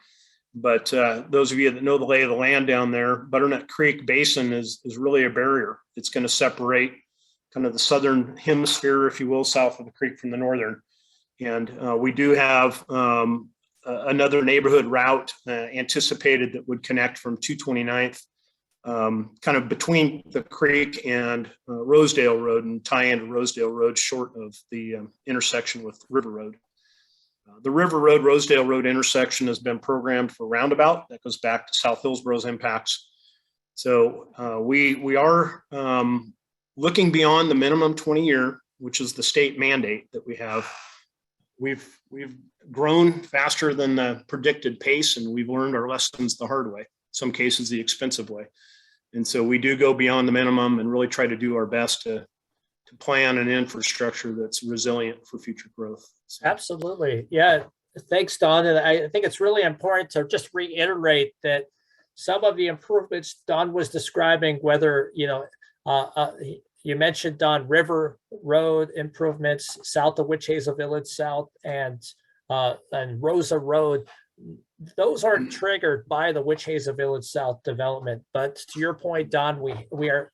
But those of you that know the lay of the land down there, Butternut Creek Basin is really a barrier. It's going to separate kind of the southern hemisphere, if you will, south of the creek from the northern. And we do have another neighborhood route anticipated that would connect from 229th, kind of between the creek and Rosedale Road, and tie into Rosedale Road short of the intersection with River Road. The River Road, Rosedale Road intersection has been programmed for roundabout. That goes back to South Hillsboro's impacts. So we are looking beyond the minimum 20-year, which is the state mandate that we have. We've grown faster than the predicted pace, and we've learned our lessons the hard way, in some cases the expensive way. And so we do go beyond the minimum and really try to do our best to plan an infrastructure that's resilient for future growth. So. Absolutely. Yeah. Thanks, Don. And I think it's really important to just reiterate that some of the improvements Don was describing, whether, you mentioned, Don, River Road improvements south of Witch Hazel Village South and Rosa Road, those aren't triggered by the Witch Hazel Village South development. But to your point, Don, we are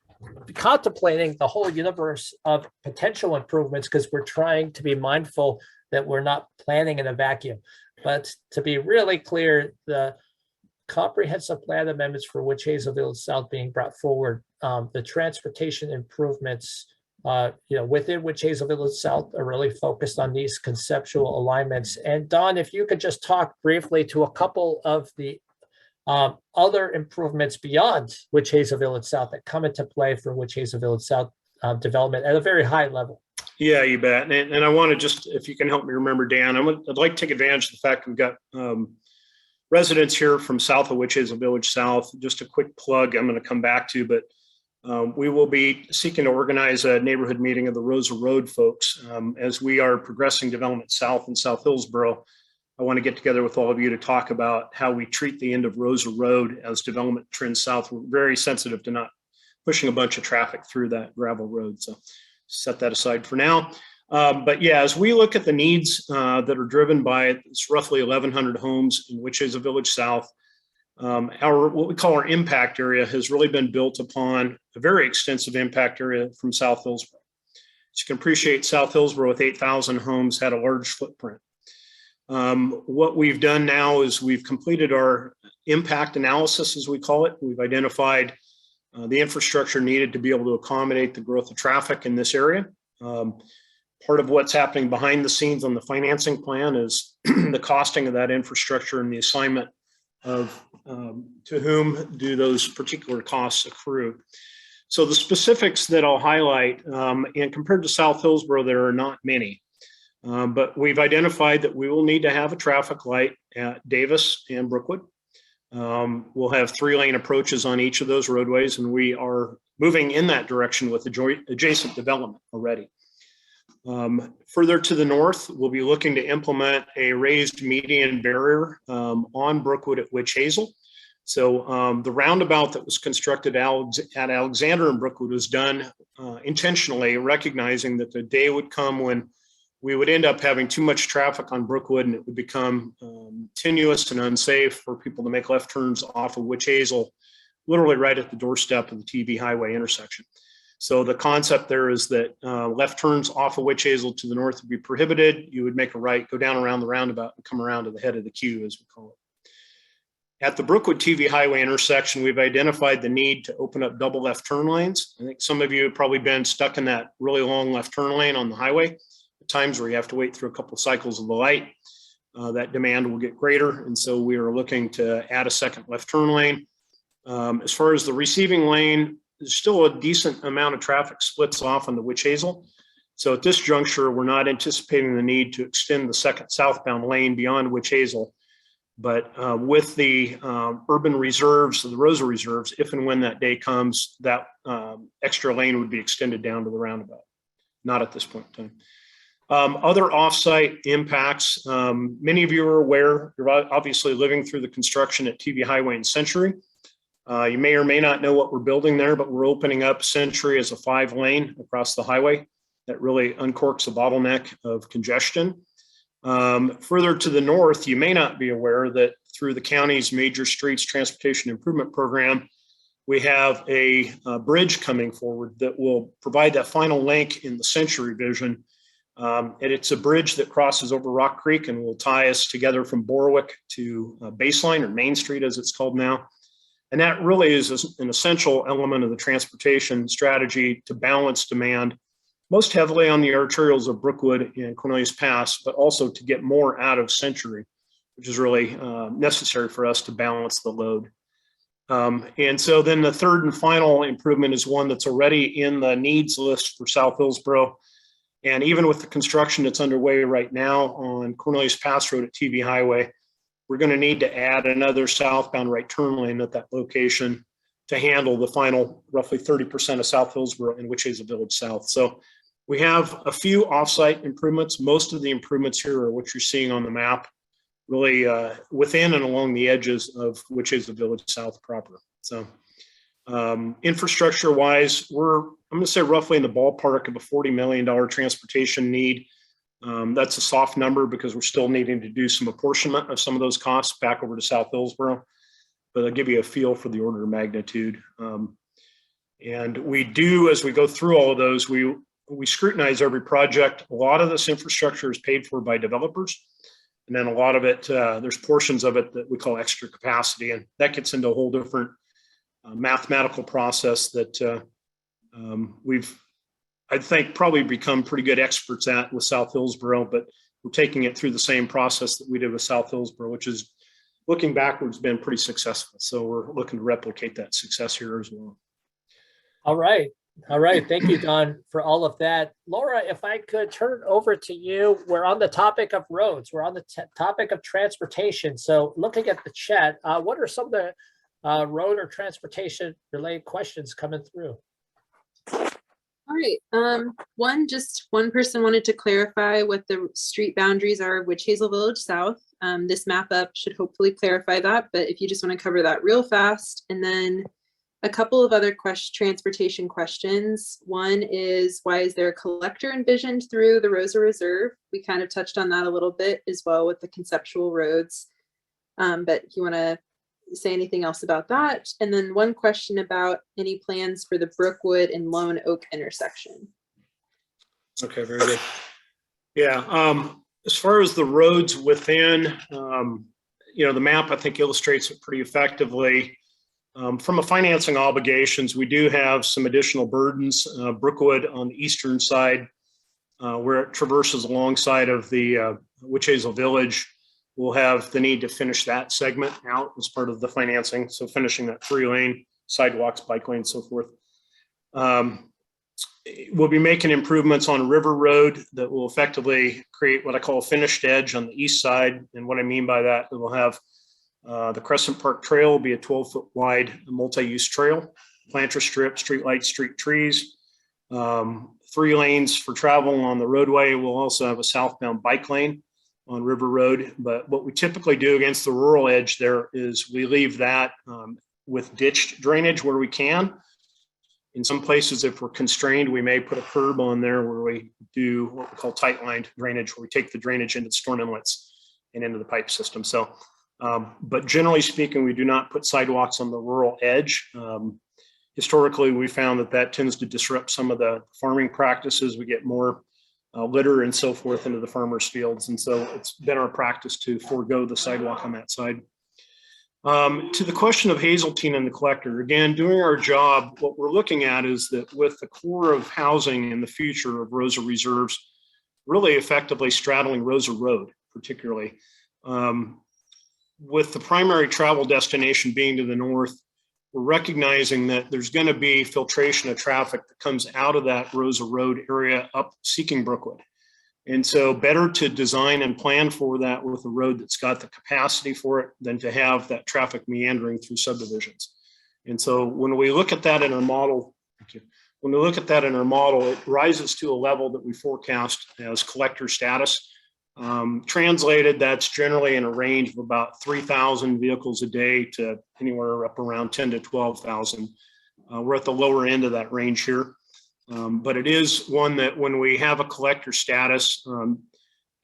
contemplating the whole universe of potential improvements because we're trying to be mindful that we're not planning in a vacuum. But to be really clear, the comprehensive plan amendments for Witch Hazel Village South being brought forward, the transportation improvements within Witch Hazel Village South are really focused on these conceptual alignments. And Don, if you could just talk briefly to a couple of the other improvements beyond Witch Hazel Village South that come into play for Witch Hazel Village South development at a very high level. Yeah, you bet. And I want to just, if you can help me remember, Dan, I'd like to take advantage of the fact we've got residents here from south of Witch Hazel Village South. Just a quick plug I'm going to come back to, but we will be seeking to organize a neighborhood meeting of the Rosa Road folks. As we are progressing development south in South Hillsboro, I want to get together with all of you to talk about how we treat the end of Rosa Road as development trends south. We're very sensitive to not pushing a bunch of traffic through that gravel road. So set that aside for now. But yeah, as we look at the needs that are driven by it's roughly 1,100 homes in Witch Hazel Village South, what we call our impact area has really been built upon a very extensive impact area from South Hillsboro. As you can appreciate, South Hillsboro with 8,000 homes had a large footprint. What we've done now is we've completed our impact analysis, as we call it. We've identified the infrastructure needed to be able to accommodate the growth of traffic in this area. Part of what's happening behind the scenes on the financing plan is the costing of that infrastructure and the assignment of to whom do those particular costs accrue. So the specifics that I'll highlight, and compared to South Hillsboro, there are not many. But we've identified that we will need to have a traffic light at Davis and Brookwood. We'll have 3-lane approaches on each of those roadways, and we are moving in that direction with adjacent development already. Further to the north, we'll be looking to implement a raised median barrier on Brookwood at Witch Hazel. So the roundabout that was constructed at Alexander and Brookwood was done intentionally, recognizing that the day would come when we would end up having too much traffic on Brookwood and it would become tenuous and unsafe for people to make left turns off of Witch Hazel, literally right at the doorstep of the TV highway intersection. So the concept there is that left turns off of Witch Hazel to the north would be prohibited. You would make a right, go down around the roundabout and come around to the head of the queue, as we call it. At the Brookwood TV highway intersection, we've identified the need to open up double left turn lanes. I think some of you have probably been stuck in that really long left turn lane on the highway. At times where you have to wait through a couple of cycles of the light, that demand will get greater. And so we are looking to add a second left turn lane. As far as the receiving lane, there's still a decent amount of traffic splits off on the Witch Hazel. So at this juncture, we're not anticipating the need to extend the second southbound lane beyond Witch Hazel. But with the urban reserves, the Rosa reserves, if and when that day comes, that extra lane would be extended down to the roundabout. Not at this point in time. Other offsite impacts, many of you are aware, you're obviously living through the construction at TV Highway and Century. You may or may not know what we're building there, but we're opening up Century as a 5-lane across the highway that really uncorks a bottleneck of congestion. Further to the north, you may not be aware that through the county's Major Streets Transportation Improvement Program, we have a bridge coming forward that will provide that final link in the Century vision And it's a bridge that crosses over Rock Creek and will tie us together from Borwick to Baseline, or Main Street as it's called now. And that really is an essential element of the transportation strategy to balance demand, most heavily on the arterials of Brookwood and Cornelius Pass, but also to get more out of Century, which is really necessary for us to balance the load. And so then the third and final improvement is one that's already in the needs list for South Hillsborough. And even with the construction that's underway right now on Cornelius Pass Road at TV Highway, we're going to need to add another southbound right turn lane at that location to handle the final roughly 30% of South Hillsborough and Witch Hazel Village South. So we have a few offsite improvements. Most of the improvements here are what you're seeing on the map, really within and along the edges of Witch Hazel Village South proper. So infrastructure wise, I'm going to say roughly in the ballpark of a $40 million transportation need. That's a soft number because we're still needing to do some apportionment of some of those costs back over to South Hillsborough, but I'll give you a feel for the order of magnitude. And we do, as we go through all of those, we scrutinize every project. A lot of this infrastructure is paid for by developers. And then a lot of it, there's portions of it that we call extra capacity. And that gets into a whole different mathematical process that we've, I think, probably become pretty good experts at with South Hillsborough, but we're taking it through the same process that we did with South Hillsborough, which is looking backwards been pretty successful. So we're looking to replicate that success here as well. All right. All right. Thank you, Don, for all of that. Laura, if I could turn it over to you. We're on the topic of roads. We're on the topic of transportation. So looking at the chat, what are some of the road or transportation related questions coming through? All right. One person wanted to clarify what the street boundaries are of Witch Hazel Village South. This map up should hopefully clarify that, but if you just want to cover that real fast. And then a couple of other transportation questions. One is, why is there a collector envisioned through the Rosa Reserve? We kind of touched on that a little bit as well with the conceptual roads. But if you want to say anything else about that. And then one question about any plans for the Brookwood and Lone Oak intersection. Okay, very good. Yeah, as far as the roads within, the map I think illustrates it pretty effectively. From a financing obligations, we do have some additional burdens. Brookwood on the eastern side, where it traverses alongside of the Witch Hazel Village, we'll have the need to finish that segment out as part of the financing. So finishing that 3-lane, sidewalks, bike lane, so forth. We'll be making improvements on River Road that will effectively create what I call a finished edge on the east side. And what I mean by that, it will have the Crescent Park Trail will be a 12-foot wide multi-use trail, planter strip, street lights, street trees, 3 lanes for travel on the roadway. We'll also have a southbound bike lane on River Road. But what we typically do against the rural edge there is we leave that with ditched drainage where we can. In some places, if we're constrained, we may put a curb on there where we do what we call tight-lined drainage, where we take the drainage into the storm inlets and into the pipe system. So, but generally speaking, we do not put sidewalks on the rural edge. Historically, we found that tends to disrupt some of the farming practices. We get more litter and so forth into the farmers' fields. And so it's been our practice to forego the sidewalk on that side. To the question of Hazeltine and the collector, again, doing our job, what we're looking at is that with the core of housing in the future of Rosa Reserves, really effectively straddling Rosa Road, particularly. With the primary travel destination being to the north, we're recognizing that there's going to be filtration of traffic that comes out of that Rosa Road area up seeking Brookwood. And so better to design and plan for that with a road that's got the capacity for it than to have that traffic meandering through subdivisions. And so when we look at that in our model, when we look at that in our model, it rises to a level that we forecast as collector status. Translated, that's generally in a range of about 3,000 vehicles a day to anywhere up around 10 to 12,000. We're at the lower end of that range here. But it is one that when we have a collector status,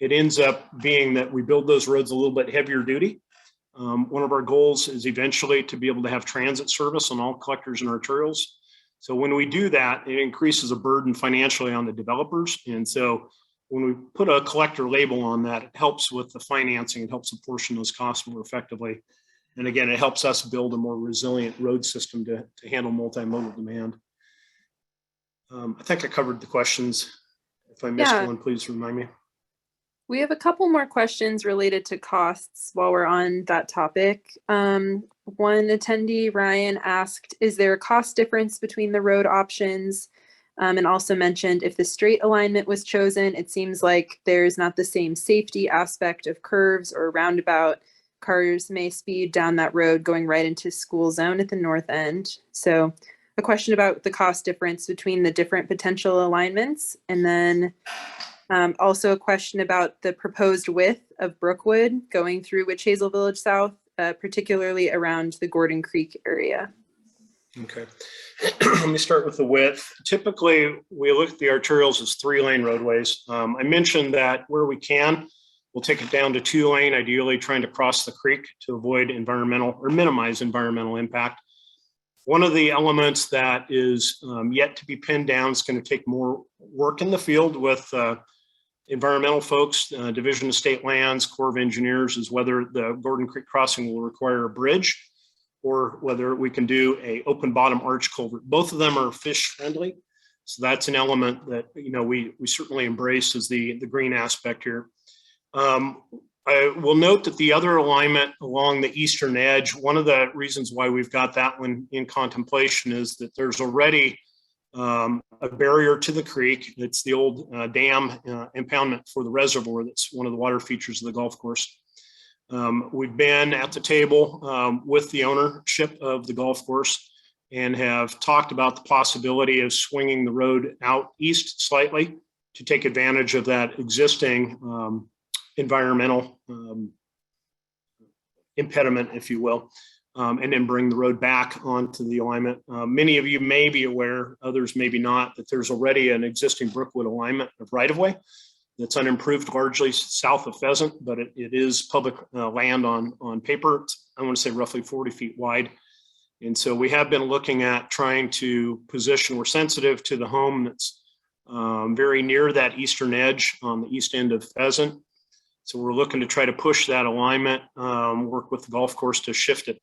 it ends up being that we build those roads a little bit heavier duty. One of our goals is eventually to be able to have transit service on all collectors and arterials. So when we do that, it increases a burden financially on the developers. And so when we put a collector label on that, it helps with the financing. It helps apportion those costs more effectively. And again, it helps us build a more resilient road system to handle multimodal demand. I think I covered the questions. If I missed one, please remind me. We have a couple more questions related to costs while we're on that topic. One attendee, Ryan, asked, is there a cost difference between the road options? And also mentioned if the straight alignment was chosen, it seems like there's not the same safety aspect of curves or roundabout. Cars may speed down that road going right into school zone at the north end. So a question about the cost difference between the different potential alignments. And then also a question about the proposed width of Brookwood going through Witch Hazel Village South, particularly around the Gordon Creek area. Okay, let me start with the width. Typically, we look at the arterials as 3-lane roadways. I mentioned that where we can, we'll take it down to 2-lane, ideally trying to cross the creek to avoid environmental or minimize environmental impact. One of the elements that is yet to be pinned down, is going to take more work in the field with environmental folks, Division of State Lands, Corps of Engineers, is whether the Gordon Creek crossing will require a bridge or whether we can do a open bottom arch culvert. Both of them are fish friendly. So that's an element that, you know, we certainly embrace as the green aspect here. I will note that the other alignment along the eastern edge, one of the reasons why we've got that one in contemplation is that there's already a barrier to the creek. It's the old dam impoundment for the reservoir. That's one of the water features of the golf course. We've been at the table with the ownership of the golf course and have talked about the possibility of swinging the road out east slightly to take advantage of that existing environmental impediment, if you will, and then bring the road back onto the alignment. Many of you may be aware, others maybe not, that there's already an existing Brookwood alignment of right-of-way that's unimproved, largely south of Pheasant, but it is public land on paper. It's, I want to say, roughly 40 feet wide. And so we have been looking at trying to position, we're sensitive to the home that's very near that eastern edge on the east end of Pheasant. So we're looking to try to push that alignment, work with the golf course to shift it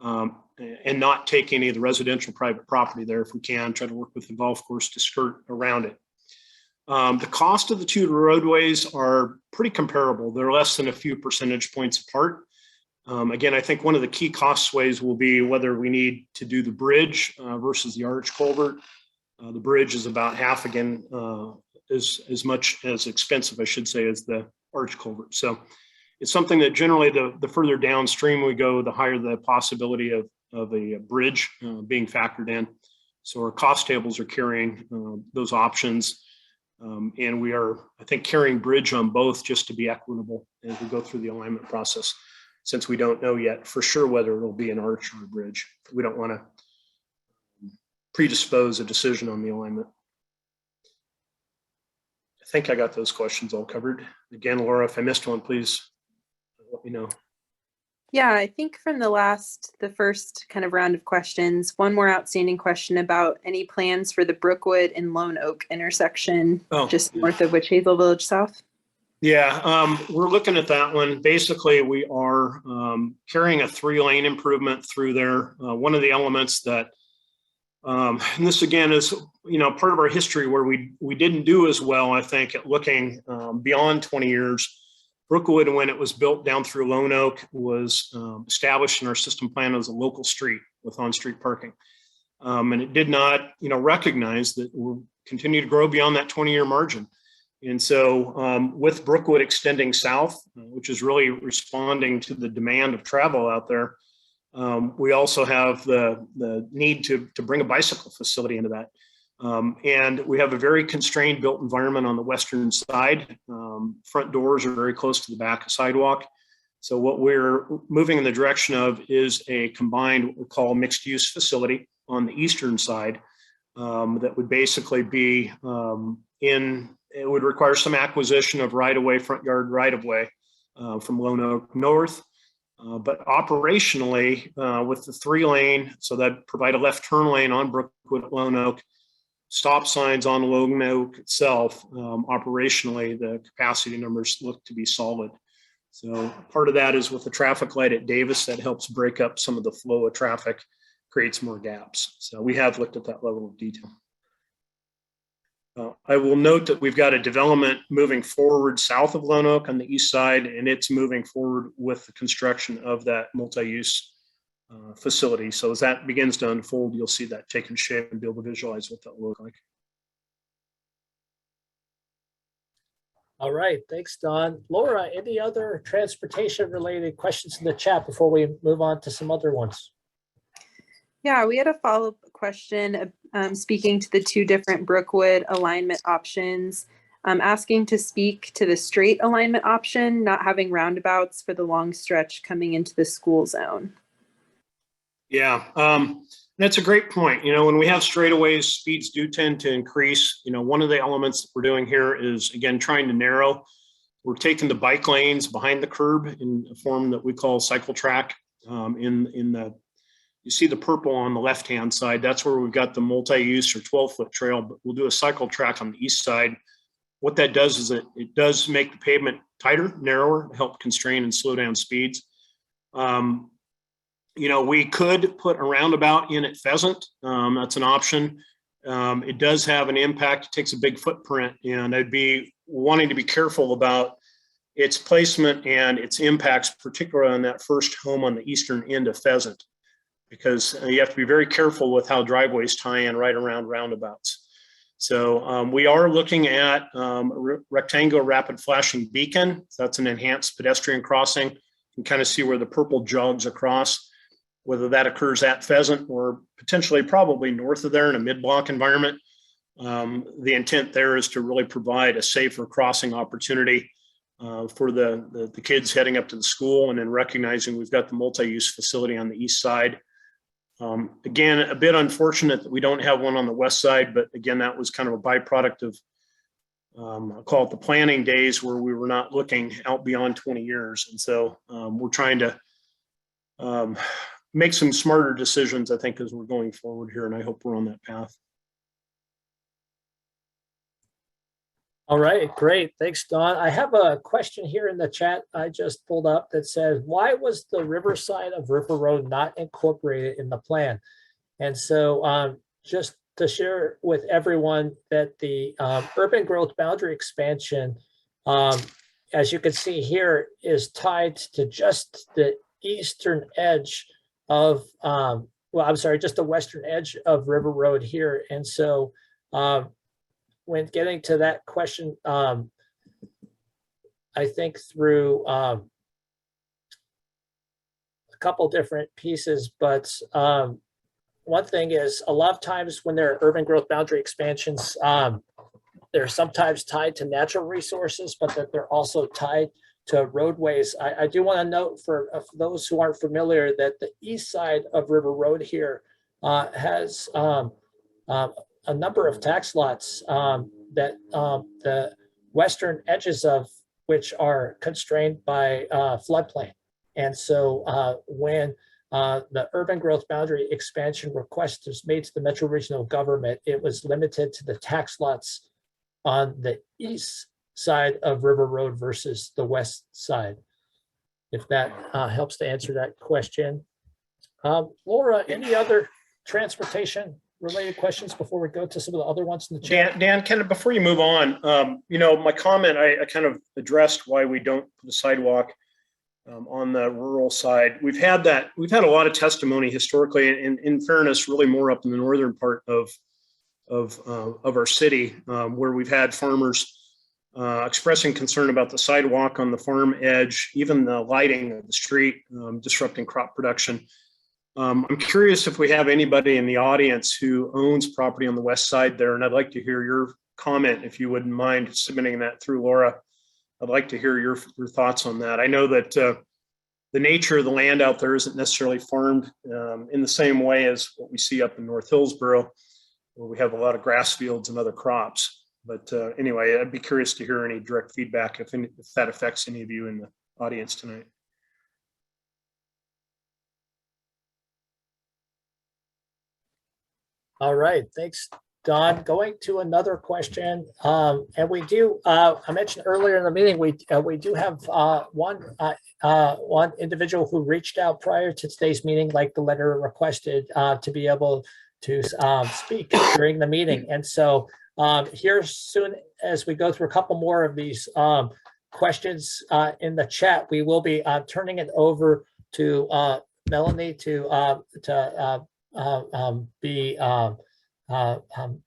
and not take any of the residential private property there if we can, try to work with the golf course to skirt around it. The cost of the two roadways are pretty comparable. They're less than a few percentage points apart. Again, I think one of the key cost sways will be whether we need to do the bridge versus the arch culvert. The bridge is about half, again, as much as expensive, I should say, as the arch culvert. So it's something that generally the further downstream we go, the higher the possibility of a bridge being factored in. So our cost tables are carrying those options. And we are, I think, carrying bridge on both just to be equitable as we go through the alignment process, since we don't know yet for sure whether it'll be an arch or a bridge. We don't want to predispose a decision on the alignment. I think I got those questions all covered. Again, Laura, if I missed one, please let me know. Yeah, I think from the first kind of round of questions, one more outstanding question about any plans for the Brookwood and Lone Oak intersection, just north of Witch Hazel Village South. Yeah, we're looking at that one. Basically, we are carrying a 3-lane improvement through there. One of the elements that, and this again is, you know, part of our history where we didn't do as well, I think, at looking beyond 20 years. Brookwood, when it was built down through Lone Oak, was established in our system plan as a local street with on-street parking. And it did not, you know, recognize that we'll continue to grow beyond that 20-year margin. And so with Brookwood extending south, which is really responding to the demand of travel out there, we also have the need to bring a bicycle facility into that. And we have a very constrained built environment on the western side. Front doors are very close to the back of sidewalk. So what we're moving in the direction of is a combined, what we call mixed use facility on the eastern side that would basically be it would require some acquisition of right-of-way, front yard right-of-way from Lone Oak North. But operationally, with the 3-lane, so that provide a left turn lane on Brookwood at Lone Oak, stop signs on Logan Oak itself, operationally, the capacity numbers look to be solid. So part of that is with the traffic light at Davis that helps break up some of the flow of traffic, creates more gaps. So we have looked at that level of detail. I will note that we've got a development moving forward south of Lone Oak on the east side, and it's moving forward with the construction of that multi-use facility. So as that begins to unfold, you'll see that taking shape and be able to visualize what that will look like. All right, thanks, Don. Laura, any other transportation related questions in the chat before we move on to some other ones? Yeah, we had a follow-up question speaking to the two different Brookwood alignment options, asking to speak to the straight alignment option, not having roundabouts for the long stretch coming into the school zone. Yeah, that's a great point. You know, when we have straightaways, speeds do tend to increase. You know, one of the elements that we're doing here is, again, trying to narrow. We're taking the bike lanes behind the curb in a form that we call cycle track. You see the purple on the left-hand side. That's where we've got the multi-use or 12-foot trail, but we'll do a cycle track on the east side. What that does is it does make the pavement tighter, narrower, help constrain and slow down speeds. You know, we could put a roundabout in at Pheasant. That's an option. It does have an impact. It takes a big footprint, and I'd be wanting to be careful about its placement and its impacts, particularly on that first home on the eastern end of Pheasant, because you have to be very careful with how driveways tie in right around roundabouts. So we are looking at rectangular rapid flashing beacon. So that's an enhanced pedestrian crossing. You can kind of see where the purple jogs across, whether that occurs at Pheasant or potentially probably north of there in a mid-block environment. The intent there is to really provide a safer crossing opportunity for the kids heading up to the school, and then recognizing we've got the multi-use facility on the east side. Again, a bit unfortunate that we don't have one on the west side, but again, that was kind of a byproduct of, I'll call it the planning days, where we were not looking out beyond 20 years. And so we're trying to make some smarter decisions, I think, as we're going forward here, and I hope we're on that path. All right, great. Thanks, Don. I have a question here in the chat I just pulled up that says, why was the riverside of River Road not incorporated in the plan? And so just to share with everyone that the urban growth boundary expansion, as you can see here, is tied to just the eastern edge of, just the western edge of River Road here. And so when getting to that question, I think through a couple different pieces, but one thing is a lot of times when there are urban growth boundary expansions, they're sometimes tied to natural resources, but that they're also tied to roadways. I do want to note for those who aren't familiar that the east side of River Road here has a number of tax lots that the western edges of which are constrained by floodplain. And so when the urban growth boundary expansion request was made to the Metro Regional Government, it was limited to the tax lots on the east side of River Road versus the west side, if that helps to answer that question. Laura, any other transportation related questions before we go to some of the other ones in the chat? Dan, kind of before you move on, you know, my comment, I kind of addressed why we don't put a sidewalk on the rural side. We've had a lot of testimony historically, and in fairness, really more up in the northern part of our city, where we've had farmers expressing concern about the sidewalk on the farm edge, even the lighting of the street, disrupting crop production. I'm curious if we have anybody in the audience who owns property on the west side there, and I'd like to hear your comment, if you wouldn't mind submitting that through Laura. I'd like to hear your thoughts on that. I know that the nature of the land out there isn't necessarily farmed in the same way as what we see up in North Hillsborough, where we have a lot of grass fields and other crops. But anyway, I'd be curious to hear any direct feedback if that affects any of you in the audience tonight. All right, thanks, Don, going to another question, and we do. I mentioned earlier in the meeting we do have one individual who reached out prior to today's meeting, like the letter requested, to be able to speak during the meeting. And so here soon as we go through a couple more of these questions in the chat, we will be turning it over to Melanie to be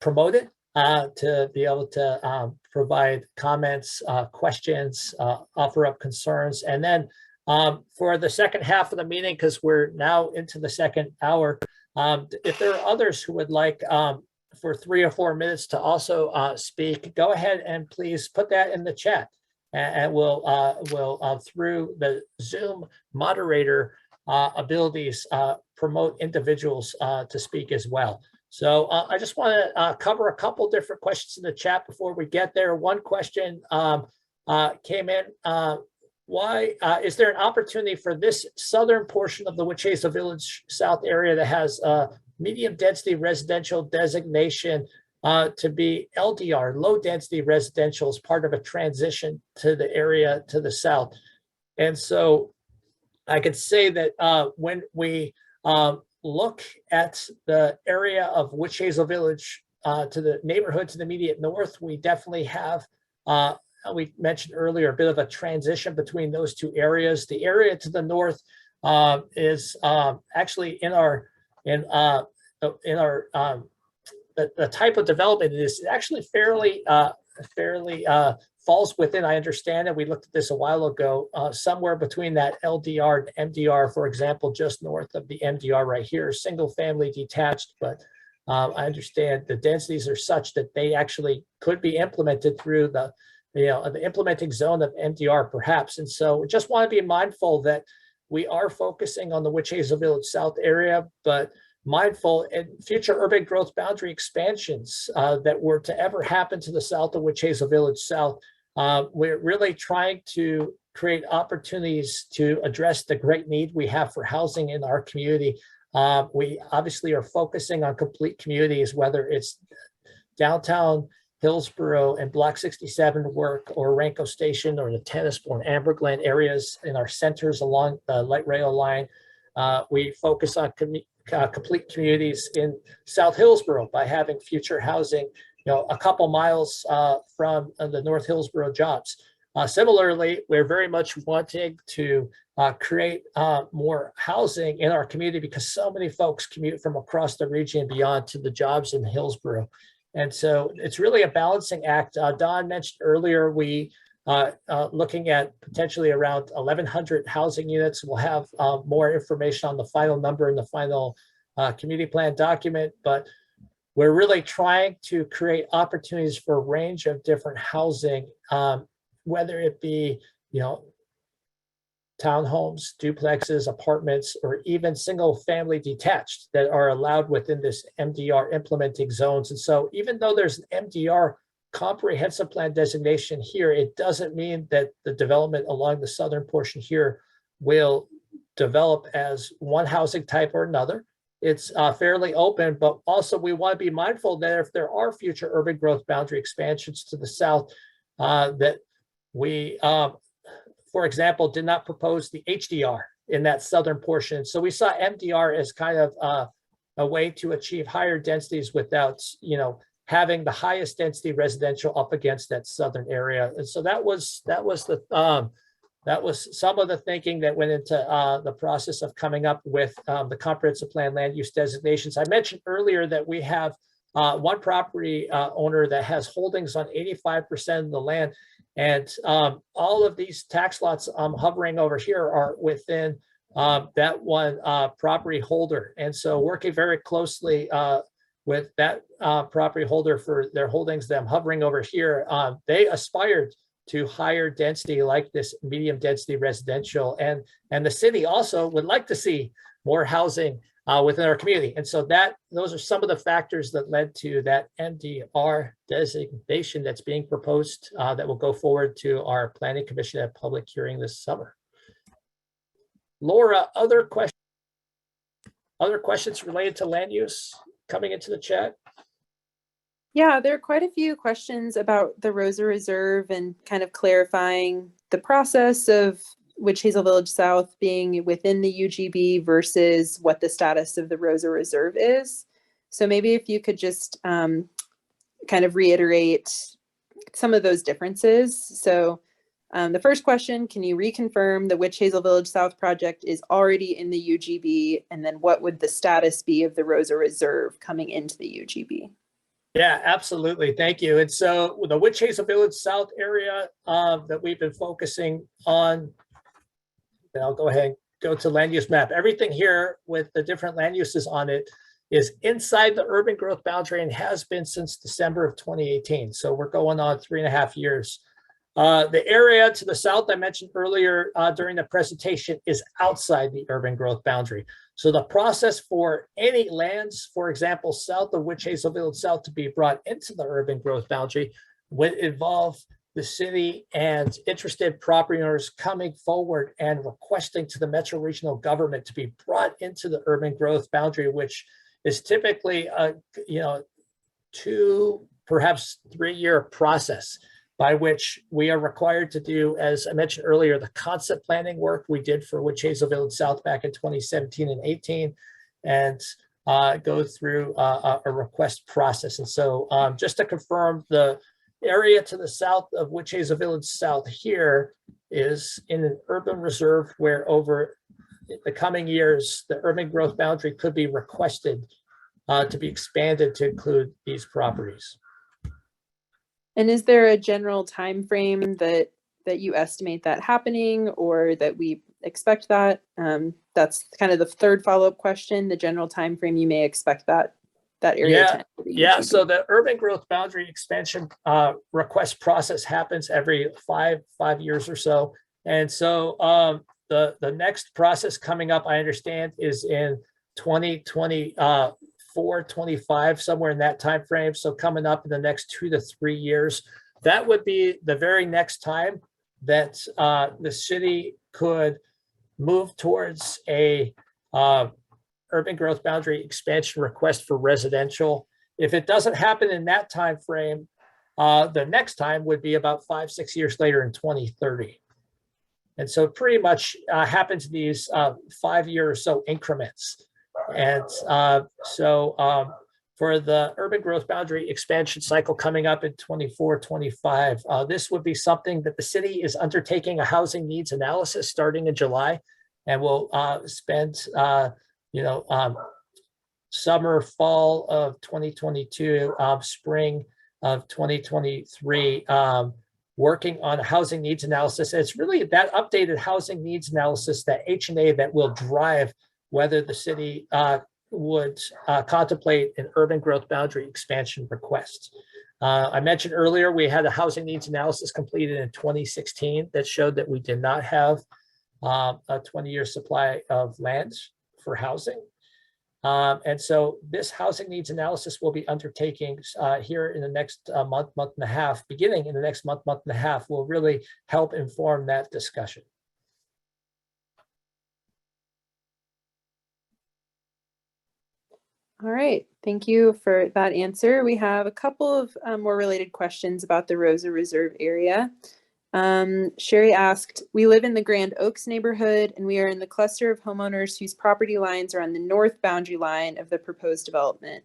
promoted to be able to provide comments, questions, offer up concerns. And then for the second half of the meeting, because we're now into the second hour, if there are others who would like for 3 or 4 minutes to also speak, go ahead and please put that in the chat. And we'll through the Zoom moderator abilities promote individuals to speak as well. So I just want to cover a couple different questions in the chat before we get there. One question came in. Why is there an opportunity for this southern portion of the Witch Hazel Village South area that has medium density residential designation to be LDR, low density residential, as part of a transition to the area to the south? And so I could say that when we look at the area of Witch Hazel Village to the neighborhood to the immediate north, we definitely have, we mentioned earlier, a bit of a transition between those two areas. The area to the north is actually in our the type of development is actually fairly falls within, I understand it. We looked at this a while ago, somewhere between that LDR and MDR, for example, just north of the MDR right here, single family detached, but I understand the densities are such that they actually could be implemented through the implementing zone of MDR perhaps. And so we just want to be mindful that we are focusing on the Witch Hazel Village South area, but mindful in future urban growth boundary expansions that were to ever happen to the south of Witch Hazel Village South. We're really trying to create opportunities to address the great need we have for housing in our community. We obviously are focusing on complete communities, whether it's downtown Hillsborough and Block 67 work, or Ranko Station, or the Tennisbourne, Amberglen areas in our centers along the light rail line. We focus on complete communities in South Hillsborough by having future housing, a couple miles from the North Hillsborough jobs. Similarly, we're very much wanting to create more housing in our community because so many folks commute from across the region and beyond to the jobs in Hillsborough. And so it's really a balancing act. Don mentioned earlier, we looking at potentially around 1,100 housing units. We'll have more information on the final number in the final community plan document, but we're really trying to create opportunities for a range of different housing, whether it be, townhomes, duplexes, apartments, or even single family detached that are allowed within this MDR implementing zones. And so even though there's an MDR comprehensive plan designation here, it doesn't mean that the development along the southern portion here will develop as one housing type or another. It's fairly open, but also we want to be mindful that if there are future urban growth boundary expansions to the south, that we, for example, did not propose the HDR in that southern portion. So we saw MDR as kind of a way to achieve higher densities without, having the highest density residential up against that southern area. And so that was some of the thinking that went into the process of coming up with the comprehensive plan land use designations. I mentioned earlier that we have one property owner that has holdings on 85% of the land, and all of these tax lots hovering over here are within that one property holder. And so working very closely with that property holder for their holdings, them hovering over here, they aspired to higher density like this medium density residential. And the city also would like to see more housing within our community. And so those are some of the factors that led to that MDR designation that's being proposed that will go forward to our Planning Commission at public hearing this summer. Laura, other questions related to land use coming into the chat? Yeah, there are quite a few questions about the Rosa Reserve and kind of clarifying the process of Witch Hazel Village South being within the UGB versus what the status of the Rosa Reserve is. So maybe if you could just kind of reiterate some of those differences. So the first question, can you reconfirm the Witch Hazel Village South project is already in the UGB? And then what would the status be of the Rosa Reserve coming into the UGB? Yeah, absolutely. Thank you. And so the Witch Hazel Village South area that we've been focusing on, and I'll go ahead and go to land use map. Everything here with the different land uses on it is inside the urban growth boundary and has been since December of 2018. So we're going on 3.5 years. The area to the south I mentioned earlier during the presentation is outside the urban growth boundary. So the process for any lands, for example, south of Witch Hazel Village South to be brought into the urban growth boundary would involve the city and interested property owners coming forward and requesting to the Metro Regional Government to be brought into the urban growth boundary, which is typically a 2, perhaps 3-year process by which we are required to do, as I mentioned earlier, the concept planning work we did for Witch Hazel Village South back in 2017 and 18, and go through a request process. And so just to confirm, the area to the south of Witch Hazel Village South here is in an urban reserve where over the coming years, the urban growth boundary could be requested to be expanded to include these properties. And is there a general time frame that you estimate that happening, or that we expect that? That's kind of the third follow-up question, the general time frame you may expect that area. Yeah. So the urban growth boundary expansion request process happens every five years or so. And so the next process coming up, I understand, is in 2024, 25, somewhere in that time frame. So coming up in the next 2 to 3 years, that would be the very next time that the city could move towards a urban growth boundary expansion request for residential. If it doesn't happen in that time frame, the next time would be about 5-6 years later in 2030. And so pretty much happens in these 5-year or so increments. And so for the urban growth boundary expansion cycle coming up in 24, 25, this would be something that the city is undertaking a housing needs analysis starting in July, and will spend summer, fall of 2022, spring of 2023, working on a housing needs analysis. And it's really that updated housing needs analysis, that H&A, that will drive whether the city would contemplate an urban growth boundary expansion request. I mentioned earlier, we had a housing needs analysis completed in 2016 that showed that we did not have a 20-year supply of land for housing. And so this housing needs analysis will be undertaking here in the next month and a half, beginning in the next month and a half, will really help inform that discussion. All right, thank you for that answer. We have a couple of more related questions about the Rosa Reserve area. Sherry asked, we live in the Grand Oaks neighborhood, and we are in the cluster of homeowners whose property lines are on the north boundary line of the proposed development.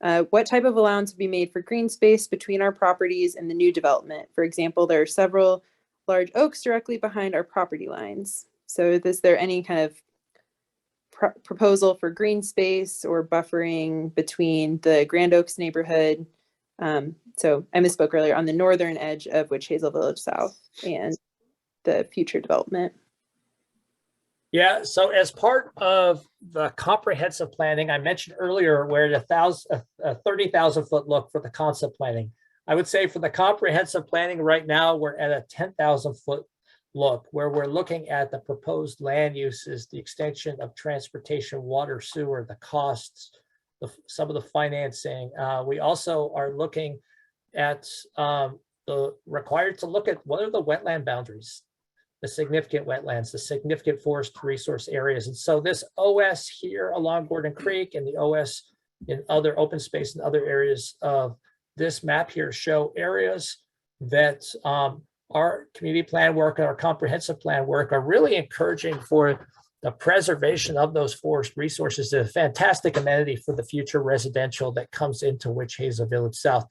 What type of allowance would be made for green space between our properties and the new development? For example, there are several large oaks directly behind our property lines. So is there any kind of proposal for green space or buffering between the Grand Oaks neighborhood? So I misspoke earlier, on the northern edge of Witch Hazel Village South and the future development. Yeah, so as part of the comprehensive planning, I mentioned earlier, we're at a 30,000 foot look for the concept planning. I would say for the comprehensive planning right now, we're at a 10,000 foot look, where we're looking at the proposed land uses, the extension of transportation, water, sewer, the costs, some of the financing. We also are looking at required to look at what are the wetland boundaries, the significant wetlands, the significant forest resource areas. And so this OS here along Gordon Creek and the OS in other open space and other areas of this map here show areas that our community plan work and our comprehensive plan work are really encouraging for the preservation of those forest resources. A fantastic amenity for the future residential that comes into Witch Hazel Village South.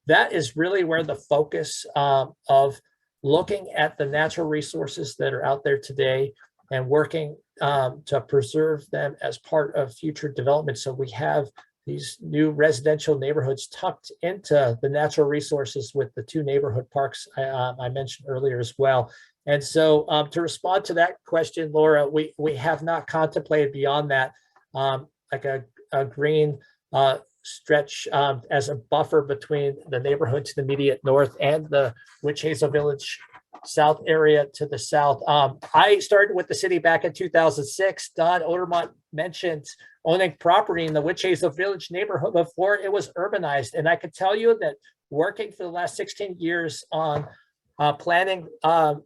That is really where the focus of looking at the natural resources that are out there today and working to preserve them as part of future development. So we have these new residential neighborhoods tucked into the natural resources with the 2 neighborhood parks I mentioned earlier as well. And so to respond to that question, Laura, we have not contemplated beyond that, like a green stretch as a buffer between the neighborhood to the immediate north and the Witch Hazel Village South area to the south. I started with the city back in 2006. Don Odermont mentioned owning property in the Witch Hazel Village neighborhood before it was urbanized. And I could tell you that working for the last 16 years on planning on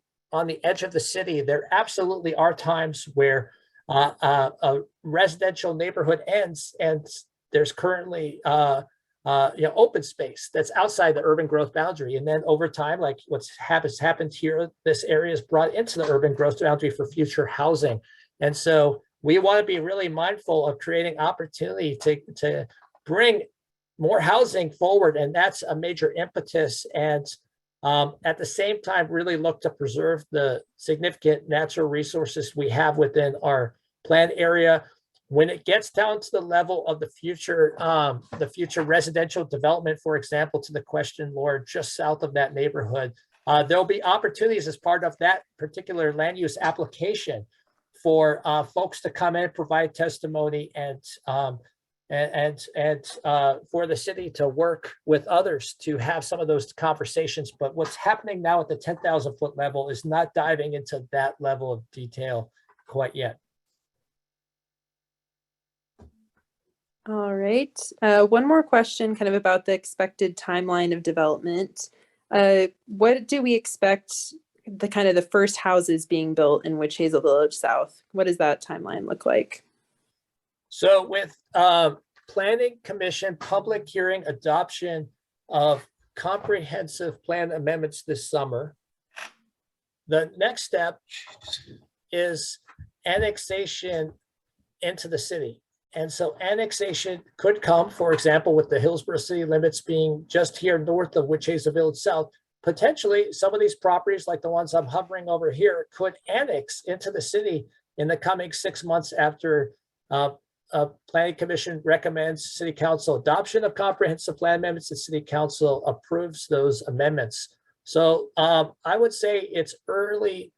the edge of the city, there absolutely are times where a residential neighborhood ends and there's currently open space that's outside the urban growth boundary. And then over time, like what's happened here, this area is brought into the urban growth boundary for future housing. And so we want to be really mindful of creating opportunity to bring more housing forward. And that's a major impetus. And at the same time, really look to preserve the significant natural resources we have within our planned area. When it gets down to the level of the future residential development, for example, to the question, Laura, just south of that neighborhood, there'll be opportunities as part of that particular land use application for folks to come in, provide testimony, and for the city to work with others to have some of those conversations. But what's happening now at the 10,000 foot level is not diving into that level of detail quite yet. All right. One more question kind of about the expected timeline of development. What do we expect the first houses being built in Witch Hazel Village South? What does that timeline look like? So with Planning Commission public hearing adoption of comprehensive plan amendments this summer, the next step is annexation into the city. And so annexation could come, for example, with the Hillsborough city limits being just here north of Witch Hazel Village South. Potentially, some of these properties, like the ones I'm hovering over here, could annex into the city in the coming 6 months after Planning Commission recommends City Council adoption of comprehensive plan amendments and City Council approves those amendments. So I would say it's early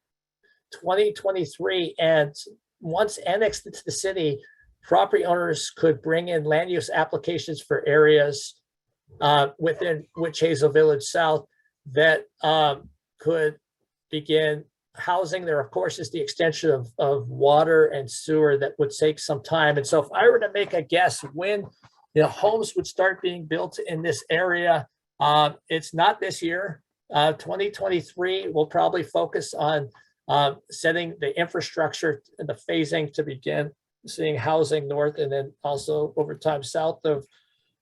2023, and once annexed into the city, property owners could bring in land use applications for areas within Witch Hazel Village South that could begin housing. There, of course, is the extension of water and sewer that would take some time. And so if I were to make a guess when homes would start being built in this area, it's not this year. 2023 will probably focus on setting the infrastructure and the phasing to begin seeing housing north and then also over time south of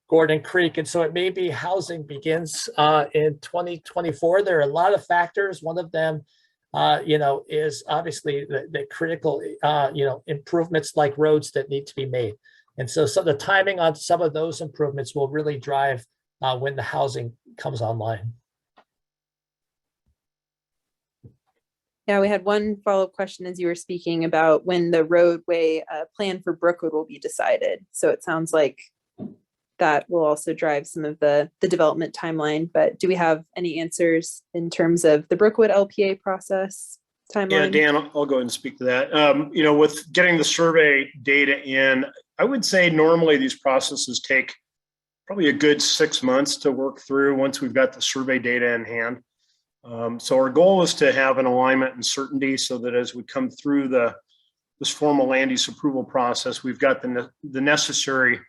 Gordon Creek. And so it may be housing begins in 2024. There are a lot of factors. One of them, is obviously the critical, improvements like roads that need to be made. And so the timing on some of those improvements will really drive when the housing comes online. Yeah, we had one follow-up question as you were speaking about when the roadway plan for Brookwood will be decided. So it sounds like that will also drive some of the development timeline. But do we have any answers in terms of the Brookwood LPA process timeline? Yeah, Dan, I'll go ahead and speak to that. With getting the survey data in, I would say normally these processes take probably a good 6 months to work through once we've got the survey data in hand. So our goal is to have an alignment and certainty so that as we come through this formal land use approval process, we've got the necessary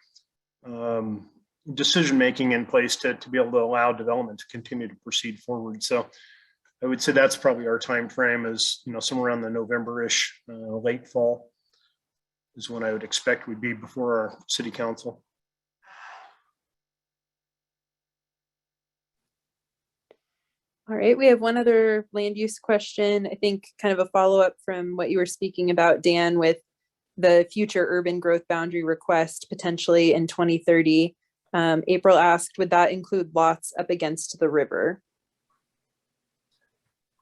decision-making in place to be able to allow development to continue to proceed forward. So I would say that's probably our time frame is, somewhere around the November-ish, late fall is when I would expect we'd be before our city council. All right, we have one other land use question. I think kind of a follow-up from what you were speaking about, Dan, with the future urban growth boundary request potentially in 2030. April asked, would that include lots up against the river?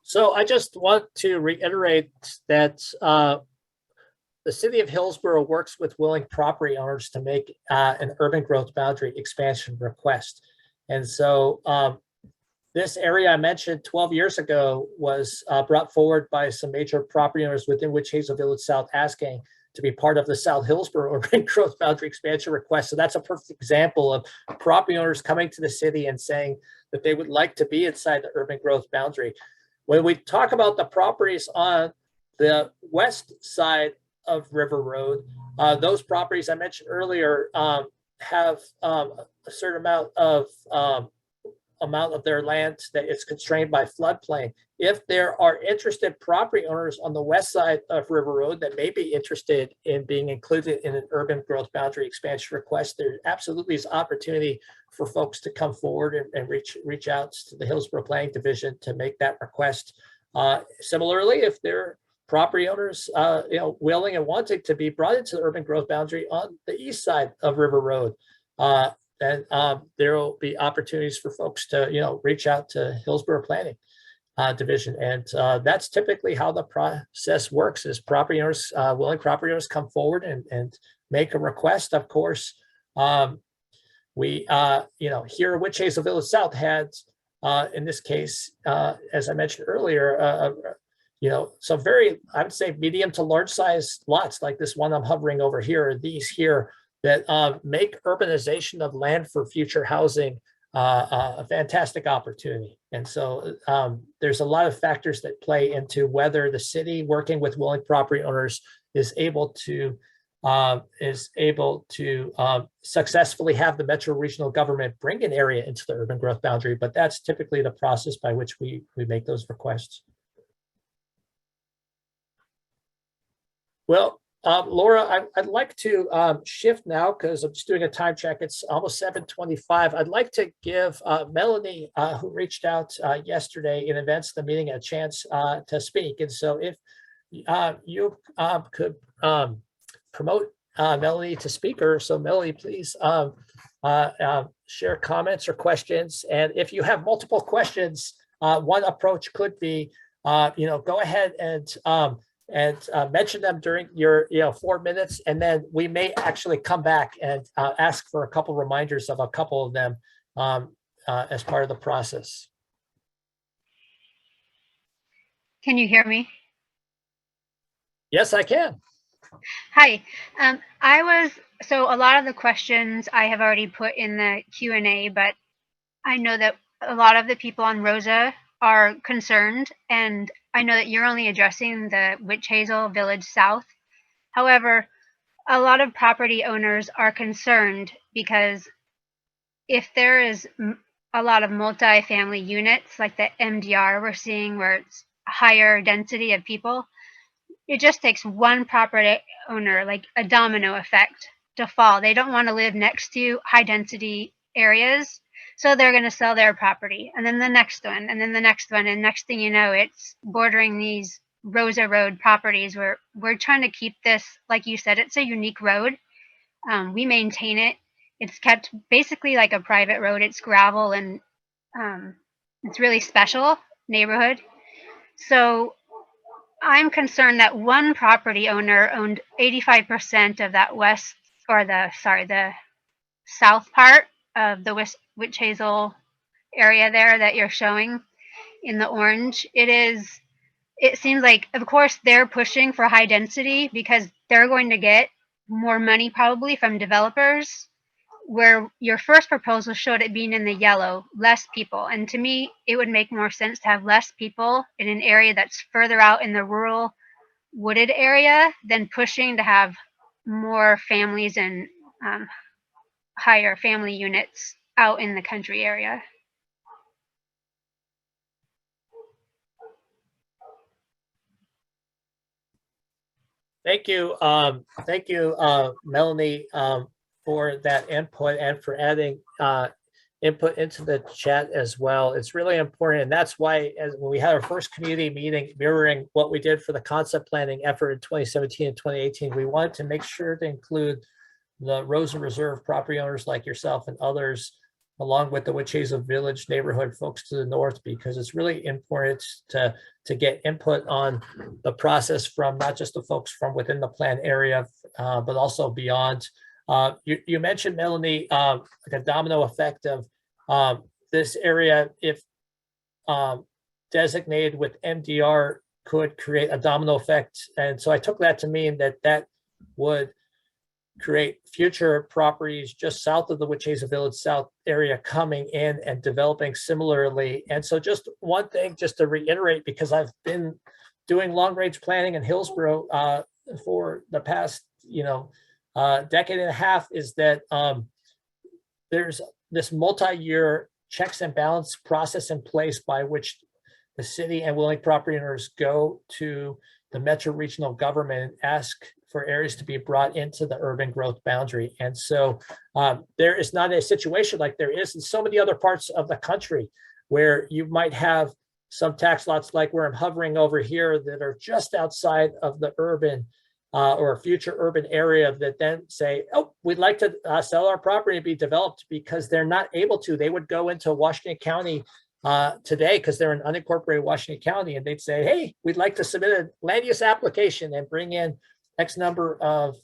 So I just want to reiterate that the city of Hillsborough works with willing property owners to make an urban growth boundary expansion request. And so this area I mentioned 12 years ago was brought forward by some major property owners within Witch Hazel Village South asking to be part of the South Hillsborough urban growth boundary expansion request. So that's a perfect example of property owners coming to the city and saying that they would like to be inside the urban growth boundary. When we talk about the properties on the west side of River Road, those properties I mentioned earlier have a certain amount of their land that is constrained by floodplain. If there are interested property owners on the west side of River Road that may be interested in being included in an urban growth boundary expansion request, there absolutely is opportunity for folks to come forward and reach out to the Hillsborough Planning Division to make that request. Similarly, if there are property owners willing and wanting to be brought into the urban growth boundary on the east side of River Road, then there will be opportunities for folks to reach out to Hillsborough Planning Division, and that's typically how the process works. Is property owners, willing property owners, come forward and make a request. Of course, we here at Witch Hazel Village South had in this case, as I mentioned earlier, some very, I would say, medium to large size lots like this one I'm hovering over here. These here that make urbanization of land for future housing a fantastic opportunity. And so there's a lot of factors that play into whether the city, working with willing property owners, is able to successfully have the metro regional government bring an area into the urban growth boundary. But that's typically the process by which we make those requests. Well, Laura, I'd like to shift now because I'm just doing a time check. It's almost 7:25. I'd like to give Melanie, who reached out yesterday in advance of the meeting, a chance to speak. And so if you could promote Melanie to speaker. So Melanie, please share comments or questions. And if you have multiple questions, one approach could be, go ahead and mention them during your 4 minutes, and then we may actually come back and ask for a couple reminders of a couple of them as part of the process. Can you hear me? Yes, I can. Hi. So a lot of the questions I have already put in the Q&A, but I know that a lot of the people on Rosa are concerned, and I know that you're only addressing the Witch Hazel Village South. However, a lot of property owners are concerned because if there is a lot of multi-family units like the MDR we're seeing, where it's higher density of people, it just takes one property owner, like a domino effect, to fall. They don't want to live next to high density areas, so they're going to sell their property, and then the next one, and then the next one, and next thing you know, it's bordering these Rosa Road properties where we're trying to keep this, like you said, it's a unique road. We maintain it. It's kept basically like a private road. It's gravel, and it's really special neighborhood. So I'm concerned that one property owner owned 85% of that the south part of the Witch Hazel area there that you're showing in the orange. It seems like, of course, they're pushing for high density because they're going to get more money probably from developers, where your first proposal showed it being in the yellow, less people. And to me, it would make more sense to have less people in an area that's further out in the rural wooded area than pushing to have more families and higher family units out in the country area. Thank you, Melanie, for that input and for adding input into the chat as well. It's really important. And that's why when we had our first community meeting mirroring what we did for the concept planning effort in 2017 and 2018, we wanted to make sure to include the Rosa Reserve property owners like yourself and others, along with the Witch Hazel Village neighborhood folks to the north, because it's really important to get input on the process from not just the folks from within the plan area, but also beyond. You mentioned, Melanie, like a domino effect of this area, if designated with MDR, could create a domino effect. And so I took that to mean that that would create future properties just south of the Witch Hazel Village South area coming in and developing similarly. And so just one thing, just to reiterate, because I've been doing long range planning in Hillsborough for the past, decade and a half, is that there's this multi-year checks and balance process in place by which the city and willing property owners go to the metro regional government and ask for areas to be brought into the urban growth boundary. And so there is not a situation like there is in so many other parts of the country where you might have some tax lots like where I'm hovering over here that are just outside of the urban or future urban area that then say, oh, we'd like to sell our property and be developed, because they're not able to. They would go into Washington County today because they're in unincorporated Washington County, and they'd say, hey, we'd like to submit a land use application and bring in X number of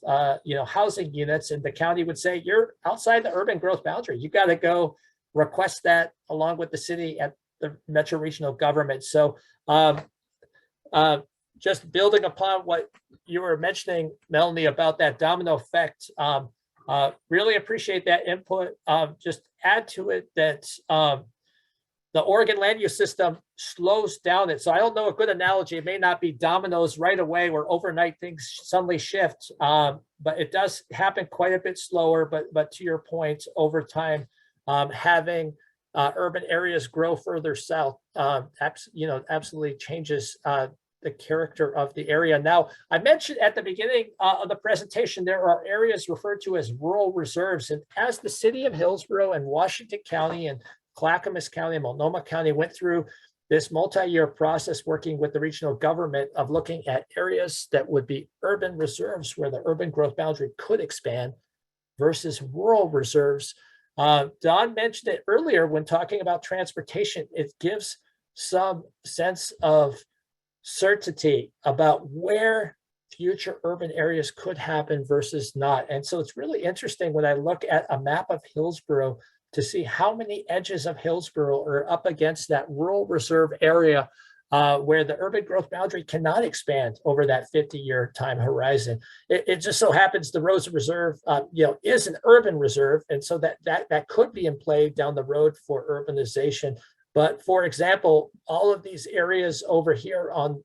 housing units, and the county would say, you're outside the urban growth boundary. You got to go request that along with the city at the metro regional government. So just building upon what you were mentioning, Melanie, about that domino effect, really appreciate that input. Just add to it that the Oregon land use system slows down it. So I don't know a good analogy. It may not be dominoes right away where overnight things suddenly shift, but it does happen quite a bit slower. But to your point, over time, having urban areas grow further south, absolutely changes the character of the area. Now, I mentioned at the beginning of the presentation, there are areas referred to as rural reserves. And as the city of Hillsborough and Washington County and Clackamas County and Multnomah County went through this multi-year process working with the regional government of looking at areas that would be urban reserves where the urban growth boundary could expand versus rural reserves. Don mentioned it earlier when talking about transportation. It gives some sense of certainty about where future urban areas could happen versus not. And so it's really interesting when I look at a map of Hillsborough to see how many edges of Hillsborough are up against that rural reserve area where the urban growth boundary cannot expand over that 50-year time horizon. It just so happens the Rosa Reserve, is an urban reserve, and so that could be in play down the road for urbanization. But for example, all of these areas over here on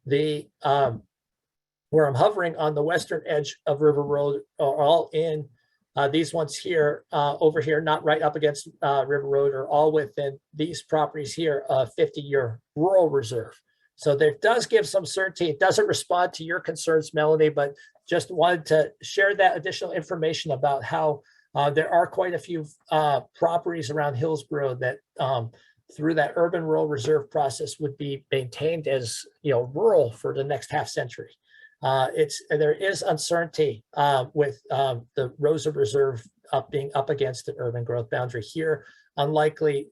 the where I'm hovering on the western edge of River Road are all in. These ones here, over here, not right up against River Road, are all within these properties here, 50-year rural reserve. So that does give some certainty. It doesn't respond to your concerns, Melanie, but just wanted to share that additional information about how there are quite a few properties around Hillsborough that through that urban rural reserve process would be maintained as rural for the next half century. There is uncertainty with the Rosa Reserve being up against the urban growth boundary here. Unlikely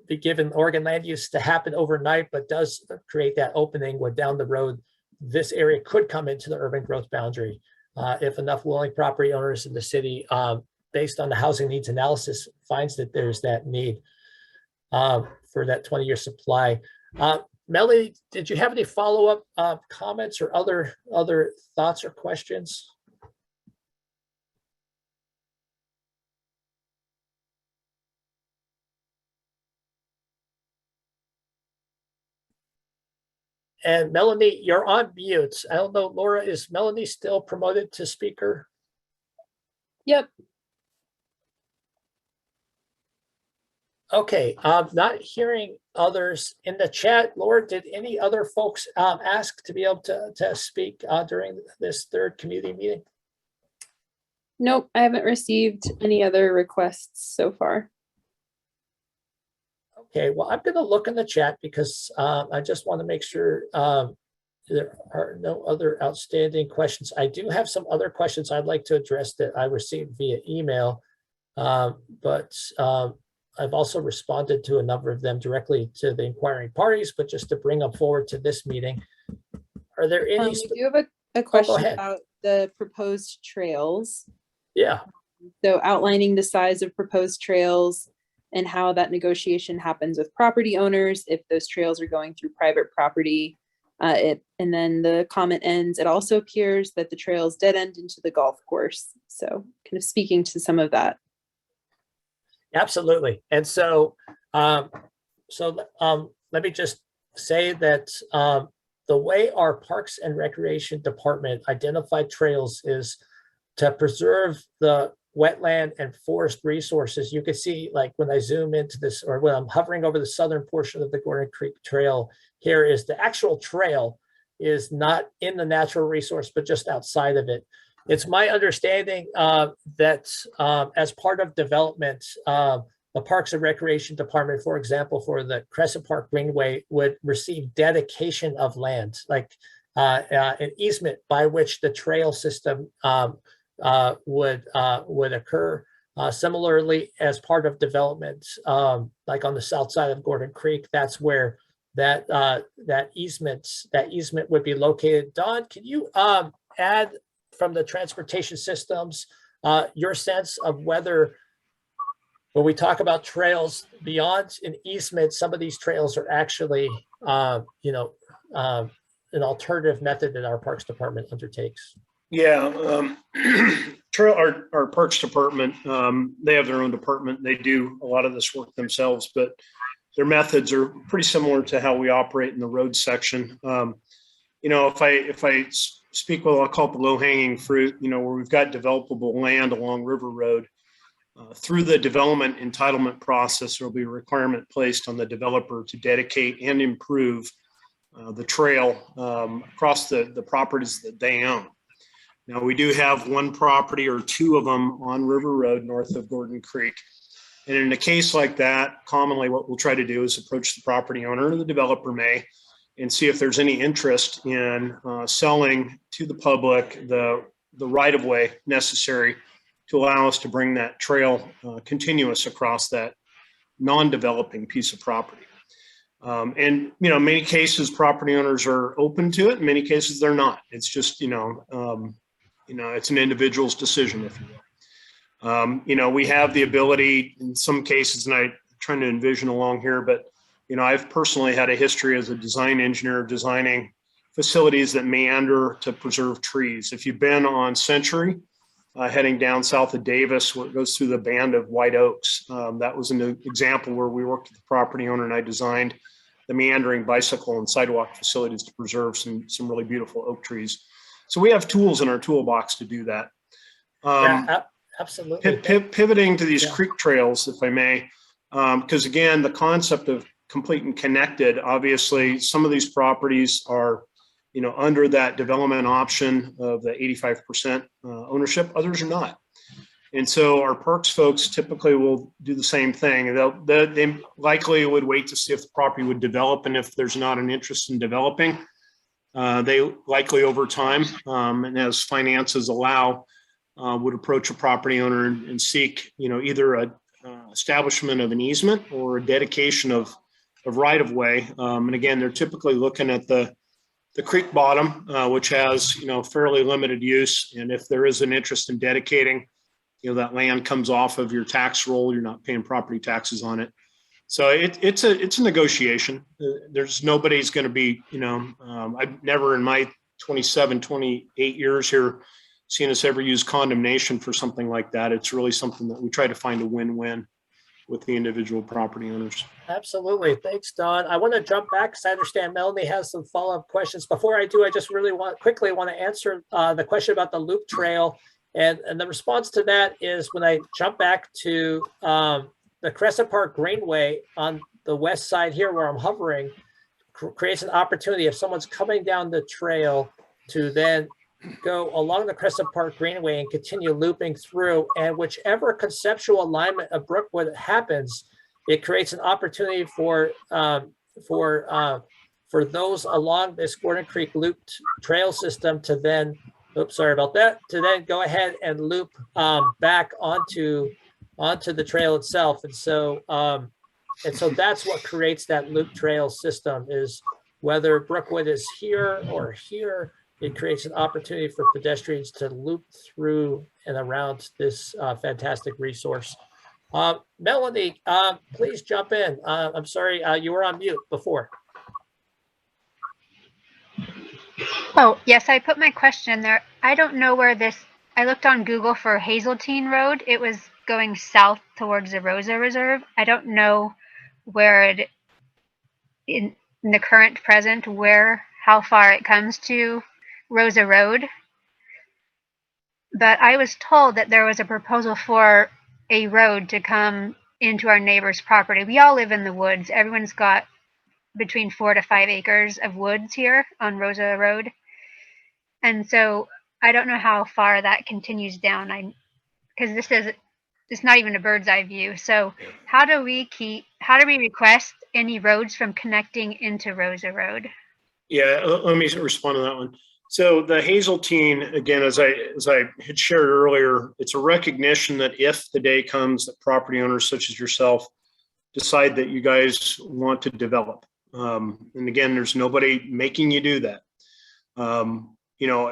be given Oregon land use to happen overnight, but does create that opening where down the road this area could come into the urban growth boundary if enough willing property owners in the city, based on the housing needs analysis, finds that there's that need for that 20-year supply. Melanie, did you have any follow-up comments or other thoughts or questions? And Melanie, you're on mute. I don't know, Laura, is Melanie still promoted to speaker? Yep. Okay, I'm not hearing others in the chat. Laura, did any other folks ask to be able to speak during this third community meeting? Nope, I haven't received any other requests so far. Okay, well, I'm going to look in the chat because I just want to make sure there are no other outstanding questions. I do have some other questions I'd like to address that I received via email, but I've also responded to a number of them directly to the inquiring parties, but just to bring them forward to this meeting. Are there any? We do have a question ahead. about the proposed trails. Yeah, So outlining the size of proposed trails and how that negotiation happens with property owners, if those trails are going through private property. And then the comment ends, it also appears that the trails dead end into the golf course. So kind of speaking to some of that. absolutely. And so, let me just say that the way our Parks and Recreation Department identified trails is to preserve the wetland and forest resources. You can see, like when I zoom into this, or when I'm hovering over the southern portion of the Gordon Creek Trail, here is the actual trail is not in the natural resource, but just outside of it. It's my understanding that as part of development, the Parks and Recreation Department, for example, for the Crescent Park Greenway, would receive dedication of land, like an easement by which the trail system would occur. Similarly, as part of development, like on the south side of Gordon Creek, that's where that easement would be located. Don, can you add from the transportation systems your sense of whether, when we talk about trails beyond an easement, some of these trails are actually an alternative method that our Parks Department undertakes? Yeah, our Parks Department, they have their own department. They do a lot of this work themselves, but their methods are pretty similar to how we operate in the road section. If I speak what I'll call it the low-hanging fruit, where we've got developable land along River Road, through the development entitlement process, there will be a requirement placed on the developer to dedicate and improve the trail across the properties that they own. Now, we do have one property or two of them on River Road north of Gordon Creek. And in a case like that, commonly what we'll try to do is approach the property owner, or the developer may, and see if there's any interest in selling to the public the right-of-way necessary to allow us to bring that trail continuous across that non-developing piece of property. In many cases, property owners are open to it. In many cases, they're not. It's just, it's an individual's decision, if you will. We have the ability in some cases, and I'm trying to envision along here, but, I've personally had a history as a design engineer designing facilities that meander to preserve trees. If you've been on Century, heading down south of Davis, where it goes through the band of white oaks, that was an example where we worked with the property owner and I designed the meandering bicycle and sidewalk facilities to preserve some really beautiful oak trees. So we have tools in our toolbox to do that. Absolutely. Pivoting to these creek trails, if I may, because again, the concept of complete and connected, obviously some of these properties are, under that development option of the 85% ownership, others are not. And so our parks folks typically will do the same thing. They likely would wait to see if the property would develop, and if there's not an interest in developing, they likely over time, and as finances allow, would approach a property owner and seek, either a establishment of an easement or a dedication of right-of-way. And again, they're typically looking at the creek bottom, which has, fairly limited use. And if there is an interest in dedicating, that land comes off of your tax roll, you're not paying property taxes on it. So it's a negotiation. There's nobody's going to be, I've never in my 28 years here seen us ever use condemnation for something like that. It's really something that we try to find a win-win with the individual property owners. Absolutely. Thanks, Don. I want to jump back because I understand Melanie has some follow-up questions. Before I do, I just really quickly want to answer the question about the loop trail. And the response to that is, when I jump back to the Crescent Park Greenway on the west side here where I'm hovering, creates an opportunity if someone's coming down the trail to then go along the Crescent Park Greenway and continue looping through, and whichever conceptual alignment of Brookwood happens, it creates an opportunity for those along this Gordon Creek Loop trail system to then, oops, sorry about that, to then go ahead and loop back onto the trail itself. And so that's what creates that loop trail system, is whether Brookwood is here or here, it creates an opportunity for pedestrians to loop through and around this fantastic resource. Melanie, please jump in. I'm sorry, you were on mute before. Oh, yes, I put my question there. I don't know where this, I looked on Google for Hazeltine Road. It was going south towards the Rosa Reserve. I don't know where it, in the current present, how far it comes to Rosa Road. But I was told that there was a proposal for a road to come into our neighbor's property. We all live in the woods. Everyone's got between 4 to 5 acres of woods here on Rosa Road. And so I don't know how far that continues down. Because it's not even a bird's eye view. So how do we request any roads from connecting into Rosa Road? Yeah, let me respond to that one. So the Hazeltine, again, as I had shared earlier, it's a recognition that if the day comes that property owners such as yourself decide that you guys want to develop, and again, there's nobody making you do that.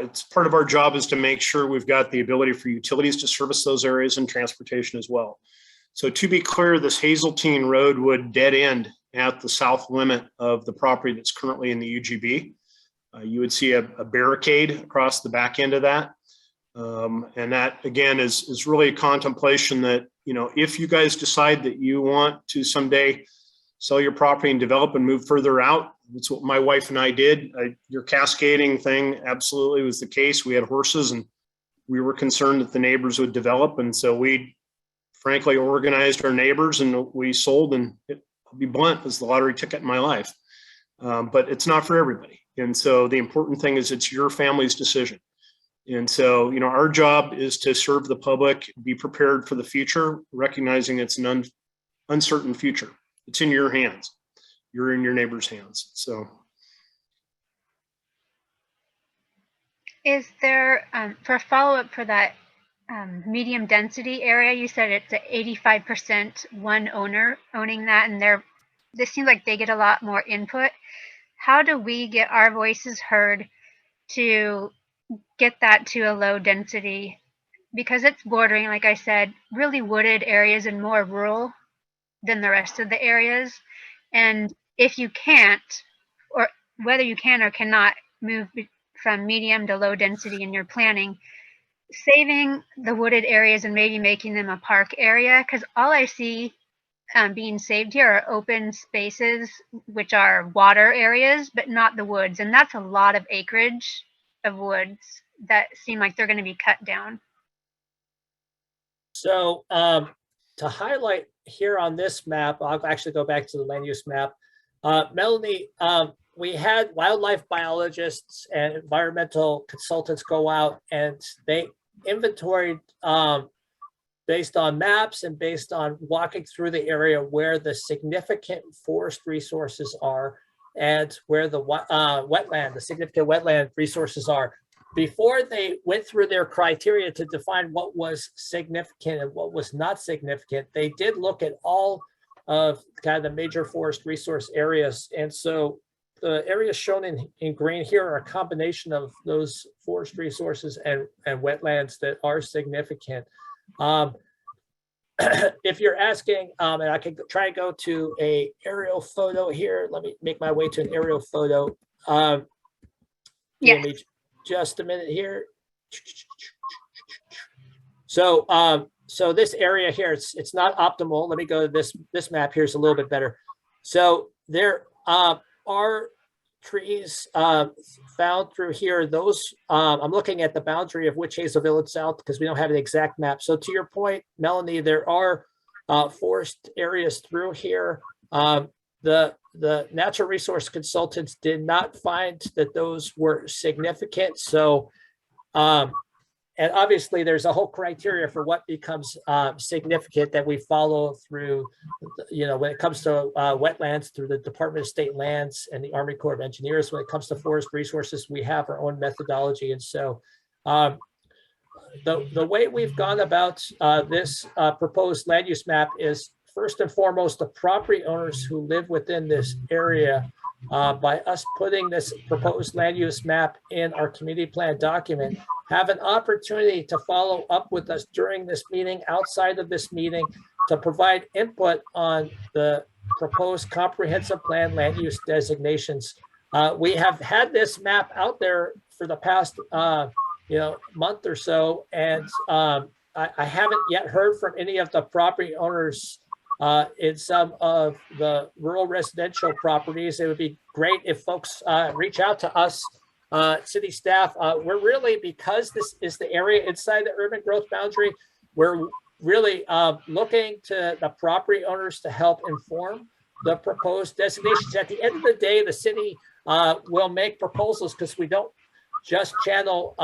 It's part of our job is to make sure we've got the ability for utilities to service those areas and transportation as well. So to be clear, this Hazeltine Road would dead end at the south limit of the property that's currently in the UGB. You would see a barricade across the back end of that. And that, again, is really a contemplation that, if you guys decide that you want to someday sell your property and develop and move further out, that's what my wife and I did. Your cascading thing absolutely was the case. We had horses and we were concerned that the neighbors would develop. And so we frankly organized our neighbors and we sold, and I'll be blunt, was the lottery ticket in my life. But it's not for everybody. And so the important thing is it's your family's decision. And so, our job is to serve the public, be prepared for the future, recognizing it's an uncertain future. It's in your hands. You're in your neighbor's hands. So. Is there, for follow-up for that medium density area, you said it's 85% one owner owning that, and this seems like they get a lot more input. How do we get our voices heard to get that to a low density? Because it's bordering, like I said, really wooded areas and more rural than the rest of the areas. And if you can't, or whether you can or cannot move from medium to low density in your planning, saving the wooded areas and maybe making them a park area, because all I see being saved here are open spaces, which are water areas, but not the woods. And that's a lot of acreage of woods that seem like they're going to be cut down. So to highlight here on this map, I'll actually go back to the land use map. Melanie, we had wildlife biologists and environmental consultants go out and they inventoried based on maps and based on walking through the area where the significant forest resources are and where the the significant wetland resources are. Before they went through their criteria to define what was significant and what was not significant, they did look at all of kind of the major forest resource areas. And so the areas shown in green here are a combination of those forest resources and wetlands that are significant. If you're asking, and I can try and go to a aerial photo here. Let me make my way to an aerial photo. Give me just a minute here. So, so this area here, it's not optimal. Let me go to this map here is a little bit better. So there are trees found through here. Those I'm looking at the boundary of Witch Hazel Village South because we don't have an exact map. So to your point, Melanie, there are forest areas through here. The natural resource consultants did not find that those were significant. So, and obviously there's a whole criteria for what becomes significant that we follow through, when it comes to wetlands through the Department of State Lands and the Army Corps of Engineers. When it comes to forest resources, we have our own methodology. And so the way we've gone about this proposed land use map is, first and foremost, the property owners who live within this area, by us putting this proposed land use map in our community plan document, have an opportunity to follow up with us during this meeting, outside of this meeting, to provide input on the proposed comprehensive plan land use designations. We have had this map out there for the past month or so, and I haven't yet heard from any of the property owners in some of the rural residential properties. It would be great if folks reach out to us, city staff. We're really, because this is the area inside the urban growth boundary, we're really looking to the property owners to help inform the proposed designations. At the end of the day, the city will make proposals, because we don't just channel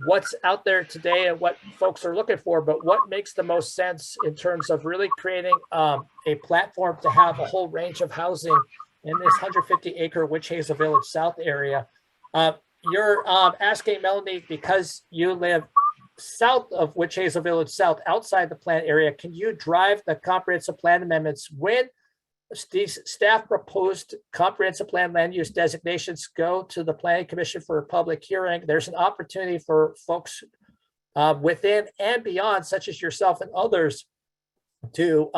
what's out there today and what folks are looking for, but what makes the most sense in terms of really creating a platform to have a whole range of housing in this 150-acre Witch Hazel Village South area. You're asking, Melanie, because you live south of Witch Hazel Village South, outside the plan area, can you drive the comprehensive plan amendments when these staff proposed comprehensive plan land use designations go to the Planning Commission for a public hearing? There's an opportunity for folks within and beyond, such as yourself and others, to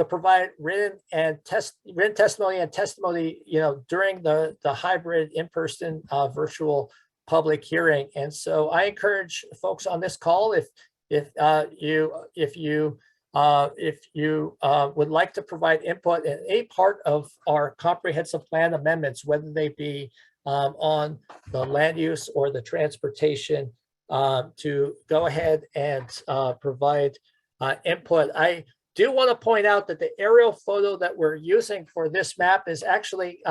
provide written testimony and testimony, during the hybrid in-person virtual public hearing. And so I encourage folks on this call, if you would like to provide input in a part of our comprehensive plan amendments, whether they be on the land use or the transportation, to go ahead and provide input. I do want to point out that the aerial photo that we're using for this map is actually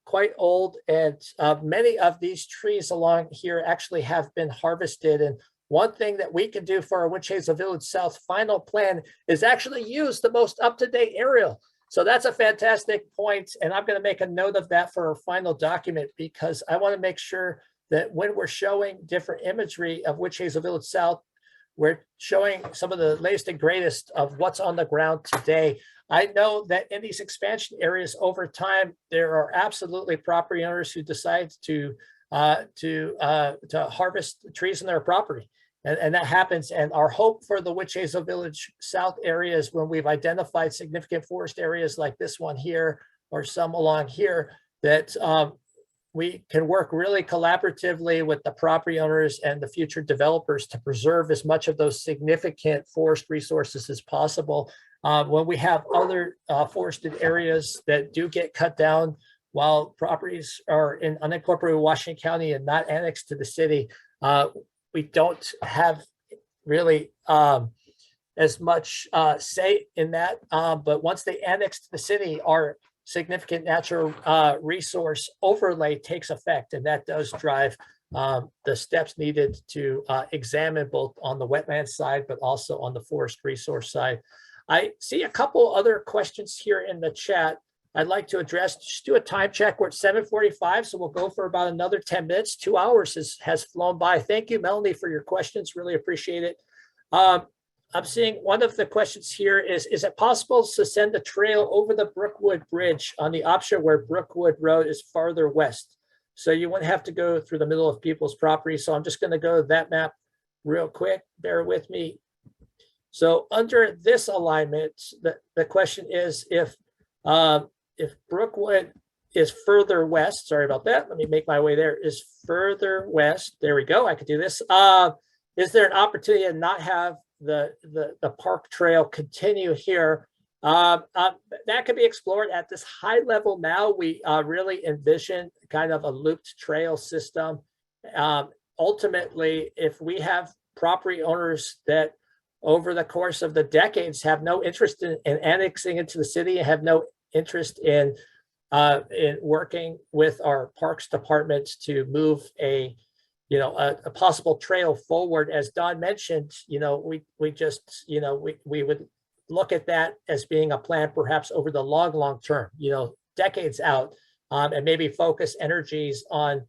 quite old, and many of these trees along here actually have been harvested. And one thing that we can do for our Witch Hazel Village South final plan is actually use the most up-to-date aerial. So that's a fantastic point, and I'm going to make a note of that for our final document, because I want to make sure that when we're showing different imagery of Witch Hazel Village South, we're showing some of the latest and greatest of what's on the ground today. I know that in these expansion areas over time, there are absolutely property owners who decide to harvest trees in their property. And that happens. And our hope for the Witch Hazel Village South area is, when we've identified significant forest areas like this one here, or some along here, that we can work really collaboratively with the property owners and the future developers to preserve as much of those significant forest resources as possible. When we have other forested areas that do get cut down while properties are in unincorporated Washington County and not annexed to the city, we don't have really as much say in that. But once they annex to the city, our significant natural resource overlay takes effect, and that does drive the steps needed to examine both on the wetland side, but also on the forest resource side. I see a couple other questions here in the chat I'd like to address. Just do a time check. We're at 7:45, so we'll go for about another 10 minutes. 2 hours has flown by. Thank you, Melanie, for your questions. Really appreciate it. I'm seeing one of the questions here is it possible to send a trail over the Brookwood Bridge on the option where Brookwood Road is farther west? So you wouldn't have to go through the middle of people's property. So I'm just going to go to that map real quick. Bear with me. So under this alignment, the question is if Brookwood is further west, sorry about that. Let me make my way there, is further west. There we go. I could do this. Is there an opportunity to not have the park trail continue here? That could be explored at this high level. Now we really envision kind of a looped trail system. Ultimately, if we have property owners that over the course of the decades have no interest in annexing into the city, have no interest in working with our parks departments to move a you know, a possible trail forward. As Don mentioned, you know, we just, you know, we would look at that as being a plan perhaps over the long term, you know, decades out, and maybe focus energies on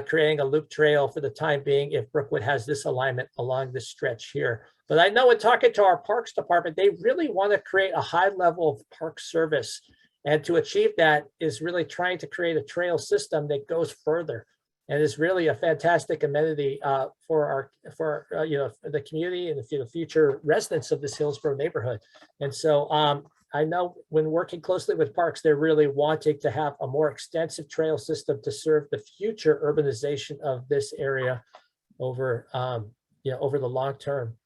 creating a loop trail for the time being if Brookwood has this alignment along this stretch here. But I know in talking to our parks department, they really want to create a high level of park service. And to achieve that is really trying to create a trail system that goes further and is really a fantastic amenity for you know, for the community and the future residents of this Hillsborough neighborhood. And so I know when working closely with parks, they're really wanting to have a more extensive trail system to serve the future urbanization of this area over, you know, over the long term.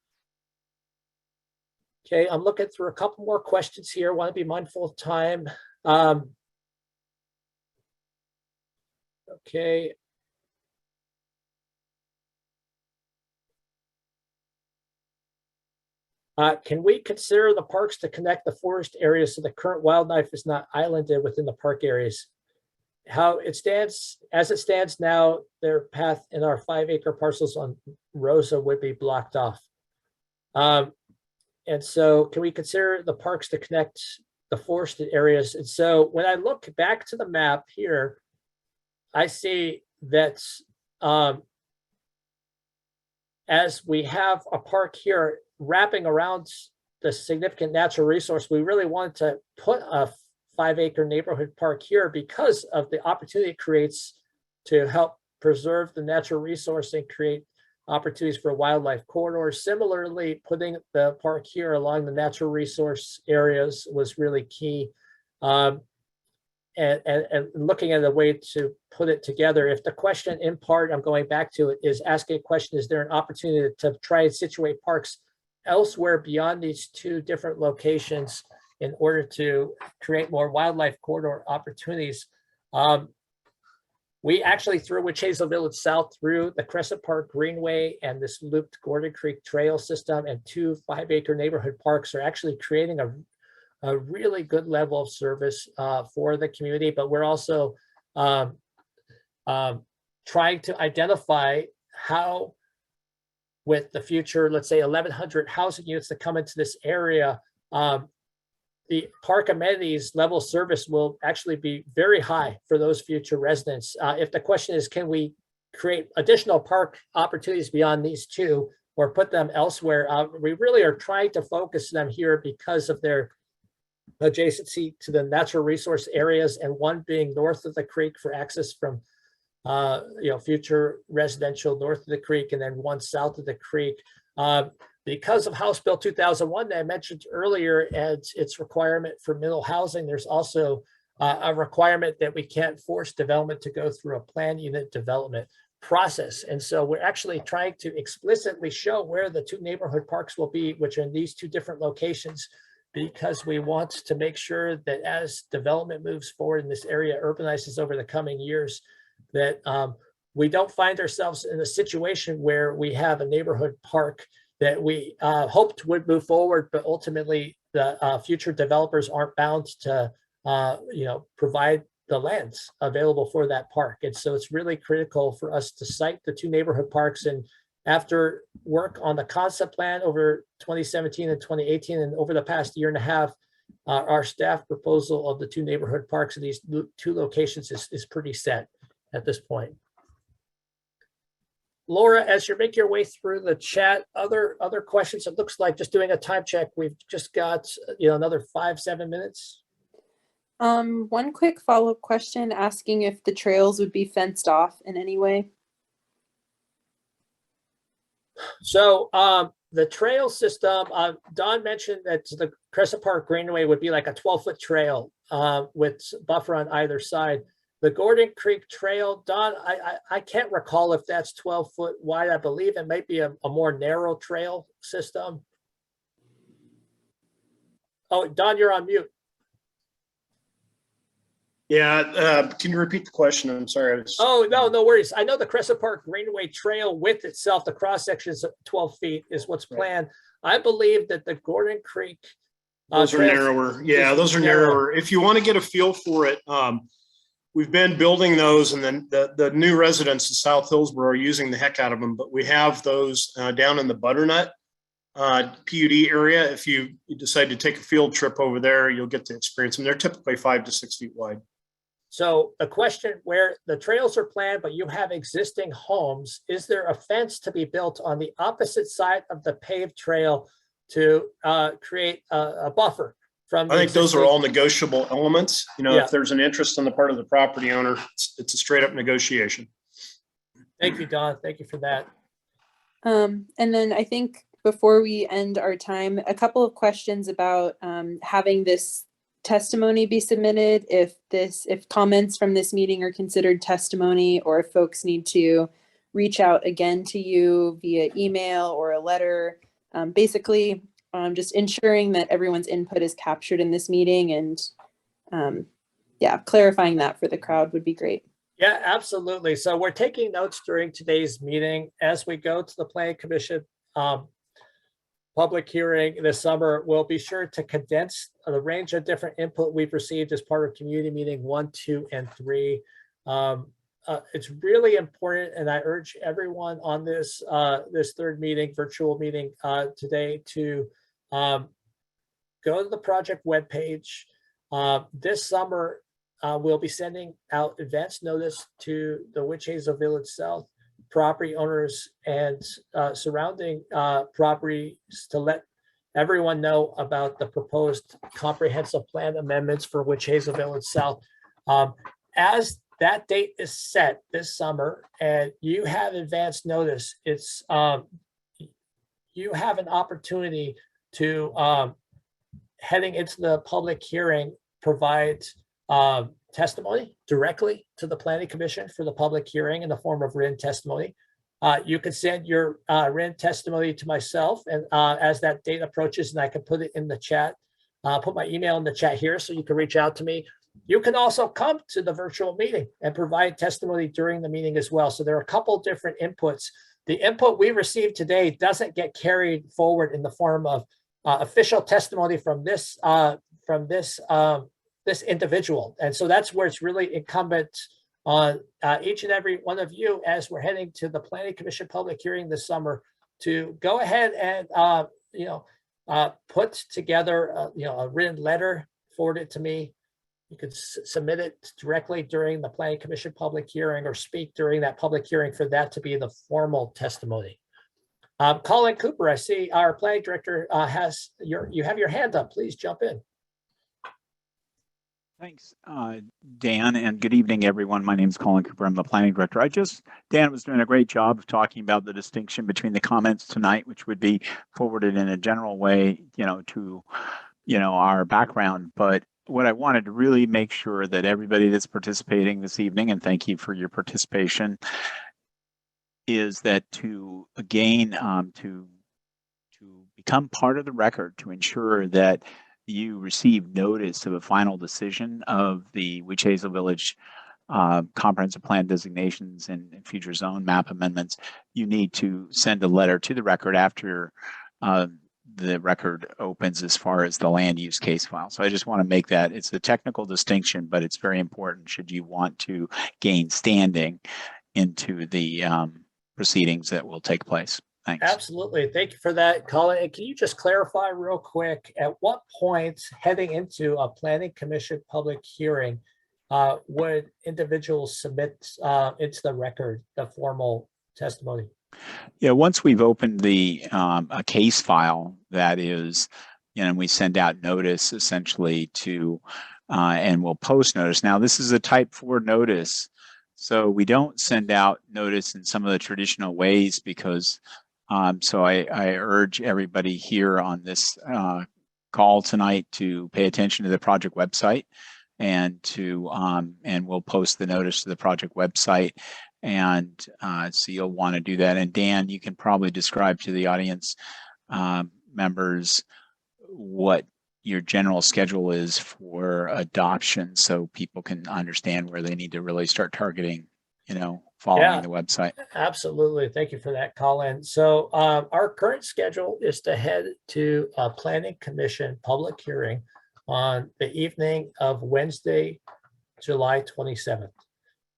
Okay, I'm looking through a couple more questions here. Want to be mindful of time. Okay. Can we consider the parks to connect the forest areas so the current wildlife is not islanded within the park areas? How it stands, as it stands now, their path in our 5-acre parcels on Rosa would be blocked off. And so can we consider the parks to connect the forested areas? And so when I look back to the map here, I see that as we have a park here wrapping around the significant natural resource, we really wanted to put a 5-acre neighborhood park here because of the opportunity it creates to help preserve the natural resource and create opportunities for wildlife corridors. Similarly, putting the park here along the natural resource areas was really key. And looking at a way to put it together. If the question in part, I'm going back to it, is asking a question, is there an opportunity to try and situate parks elsewhere beyond these two different locations in order to create more wildlife corridor opportunities? We actually, through Witch Hazel Village South, through the Crescent Park Greenway and this looped Gordon Creek Trail system and 2 5-acre neighborhood parks, are actually creating a really good level of service for the community. But we're also trying to identify how, with the future, let's say 1,100 housing units that come into this area, the park amenities level of service will actually be very high for those future residents. If the question is, can we create additional park opportunities beyond these two or put them elsewhere? We really are trying to focus them here because of their adjacency to the natural resource areas, and one being north of the creek for access from you know, future residential north of the creek, and then one south of the creek. Because of House Bill 2001 that I mentioned earlier and its requirement for middle housing, there's also a requirement that we can't force development to go through a plan unit development process. And so we're actually trying to explicitly show where the 2 neighborhood parks will be, which are in these 2 different locations, because we want to make sure that as development moves forward and this area urbanizes over the coming years, that we don't find ourselves in a situation where we have a neighborhood park that we hoped would move forward, but ultimately the future developers aren't bound to you know, provide the lands available for that park. And so it's really critical for us to site the 2 neighborhood parks. And after work on the concept plan over 2017 and 2018, and over the past year and a half, our staff proposal of the 2 neighborhood parks in these 2 locations is pretty set at this point. Laura, as you make your way through the chat, other questions? It looks like, just doing a time check, we've just got, you know, another 5-7 minutes. One quick follow-up question asking if the trails would be fenced off in any way. So the trail system, Don mentioned that the Crescent Park Greenway would be like a 12-foot trail with buffer on either side. The Gordon Creek Trail, Don, I can't recall if that's 12-foot wide. I believe it might be a more narrow trail system. Oh, Don, you're on mute. Yeah, can you repeat the question? I'm sorry. Oh, no worries. I know the Crescent Park Greenway Trail width itself, the cross section is 12 feet is what's planned. Right. I believe that the Gordon Creek. Those are narrower. Yeah, those are narrower. If you want to get a feel for it, we've been building those, and then the new residents of South Hillsborough are using the heck out of them. But we have those down in the Butternut PUD area. If you decide to take a field trip over there, you'll get to experience them. They're typically 5 to 6 feet wide. So a question, where the trails are planned, but you have existing homes, is there a fence to be built on the opposite side of the paved trail to create a buffer from? I think those are all negotiable elements. You know, Yeah. if there's an interest on the part of the property owner, it's a straight up negotiation. Thank you, Don. Thank you for that. And then I think before we end our time, a couple of questions about having this testimony be submitted, if comments from this meeting are considered testimony, or if folks need to reach out again to you via email or a letter. Basically, just ensuring that everyone's input is captured in this meeting, and yeah, clarifying that for the crowd would be great. Yeah, absolutely. So we're taking notes during today's meeting as we go to the Planning Commission public hearing this summer. We'll be sure to condense the range of different input we've received as part of community meeting 1, 2, and 3. It's really important, and I urge everyone on this this third meeting, virtual meeting today, to go to the project webpage. This summer, we'll be sending out advance notice to the Witch Hazel Village South property owners and surrounding properties to let everyone know about the proposed comprehensive plan amendments for Witch Hazel Village South. As that date is set this summer and you have advance notice, it's you have an opportunity to heading into the public hearing provide testimony directly to the Planning Commission for the public hearing in the form of written testimony. You can send your written testimony to myself, and as that date approaches, and I can put it in the chat, put my email in the chat here so you can reach out to me. You can also come to the virtual meeting and provide testimony during the meeting as well. So there are a couple different inputs. The input we received today doesn't get carried forward in the form of official testimony from this this individual. And so that's where it's really incumbent on each and every one of you, as we're heading to the Planning Commission public hearing this summer, to go ahead and put together a written letter, forward it to me. You could submit it directly during the Planning Commission public hearing, or speak during that public hearing for that to be the formal testimony. Colin Cooper, I see our planning director you have your hand up. Please jump in. Thanks, Dan, and good evening, everyone. My name is Colin Cooper. I'm the planning director. Dan was doing a great job of talking about the distinction between the comments tonight, which would be forwarded in a general way, to, our background. But what I wanted to really make sure that everybody that's participating this evening, and thank you for your participation, is that to become part of the record, to ensure that you receive notice of a final decision of the Witch Hazel Village comprehensive plan designations and future zone map amendments, you need to send a letter to the record after the record opens as far as the land use case file. So I just want to make that, it's a technical distinction, but it's very important should you want to gain standing into the proceedings that will take place. Thanks. Absolutely. Thank you for that, Colin. And can you just clarify real quick, at what point heading into a Planning Commission public hearing would individuals submit into the record the formal testimony? Yeah, once we've opened the a case file, that is, and we send out notice essentially to, and we'll post notice. Now, this is a type 4 notice, so we don't send out notice in some of the traditional ways because so I urge everybody here on this call tonight to pay attention to the project website, and to and we'll post the notice to the project website, and so you'll want to do that. And Dan, you can probably describe to the audience members what your general schedule is for adoption, so people can understand where they need to really start targeting, following the website. Absolutely. Thank you for that, Colin. So our current schedule is to head to a Planning Commission public hearing on the evening of Wednesday, July 27th.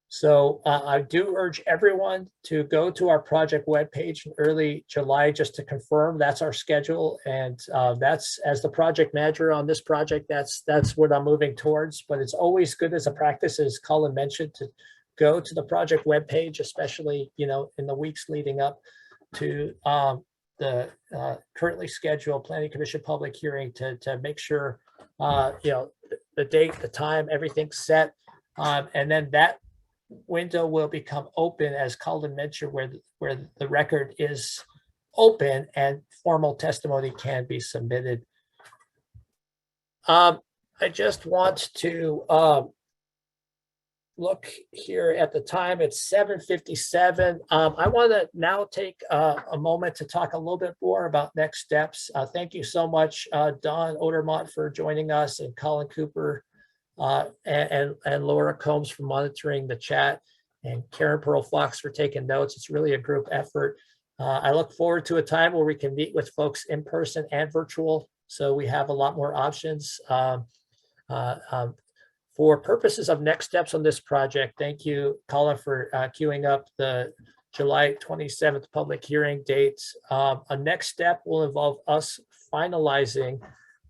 So I do urge everyone to go to our project webpage in early July just to confirm that's our schedule. And that's, as the project manager on this project, that's what I'm moving towards. But it's always good as a practice, as Colin mentioned, to go to the project webpage, especially, you know, in the weeks leading up to the currently scheduled Planning Commission public hearing to make sure, you know, the date, the time, everything's set. And then that window will become open, as Colin mentioned, where the record is open and formal testimony can be submitted. I just want to look here at the time. It's 7:57. I want to now take a moment to talk a little bit more about next steps. Thank you so much, Don Odermont, for joining us, and Colin Cooper and Laura Combs for monitoring the chat, and Karen Pearl Fox for taking notes. It's really a group effort. I look forward to a time where we can meet with folks in person and virtual, so we have a lot more options. For purposes of next steps on this project, thank you, Colin, for queuing up the July 27th public hearing dates. A next step will involve us finalizing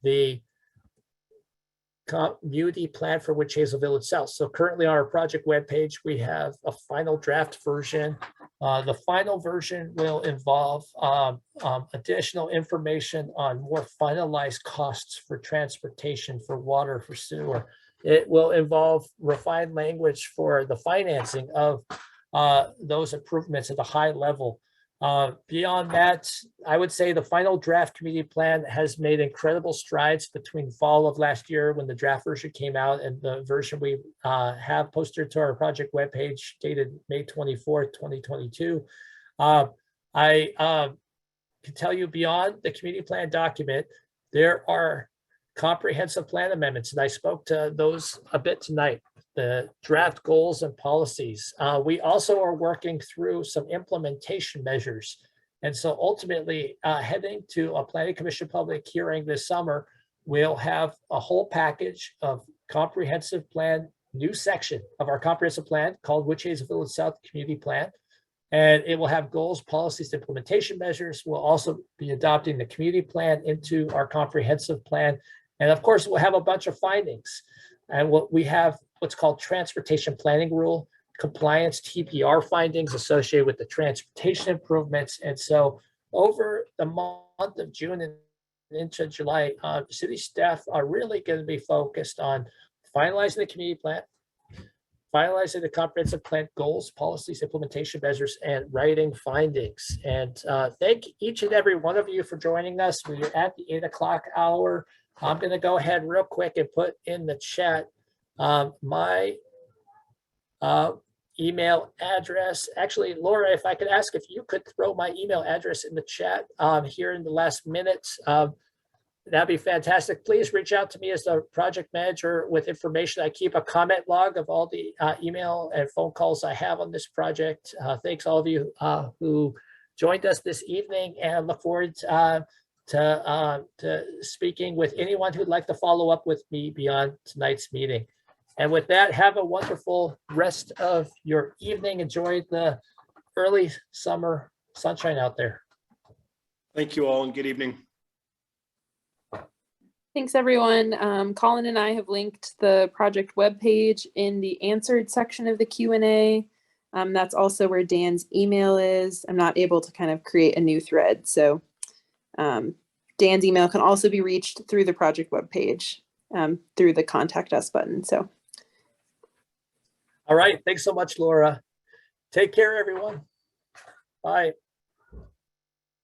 the community plan for Witch Hazel Village South. So currently on our project webpage, we have a final draft version. The final version will involve additional information on more finalized costs for transportation, for water, for sewer. It will involve refined language for the financing of those improvements at a high level. Beyond that, I would say the final draft community plan has made incredible strides between fall of last year, when the draft version came out, and the version we have posted to our project webpage dated May 24th, 2022. I can tell you, beyond the community plan document, there are comprehensive plan amendments, and I spoke to those a bit tonight. The draft goals and policies. We also are working through some implementation measures. And so ultimately, heading to a Planning Commission public hearing this summer, we'll have a whole package of comprehensive plan, new section of our comprehensive plan called Witch Hazel Village South Community Plan. And it will have goals, policies, implementation measures. We'll also be adopting the community plan into our comprehensive plan. And of course, we'll have a bunch of findings. And what we have, what's called transportation planning rule, compliance TPR findings associated with the transportation improvements. And so over the month of June and into July, city staff are really going to be focused on finalizing the community plan, finalizing the comprehensive plan goals, policies, implementation measures, and writing findings. And thank each and every one of you for joining us. We're at the 8 o'clock hour. I'm going to go ahead real quick and put in the chat my email address. Actually, Laura, if I could ask if you could throw my email address in the chat here in the last minutes, that'd be fantastic. Please reach out to me as the project manager with information. I keep a comment log of all the email and phone calls I have on this project. Thanks all of you who joined us this evening, and look forward to speaking with anyone who'd like to follow up with me beyond tonight's meeting. And with that, have a wonderful rest of your evening. Enjoy the early summer sunshine out there. Thank you all, and good evening. Thanks, everyone. Colin and I have linked the project webpage in the answered section of the Q&A. That's also where Dan's email is. I'm not able to kind of create a new thread, so Dan's email can also be reached through the project webpage through the contact us button. So, all right, thanks so much, Laura. Take care, everyone. Bye.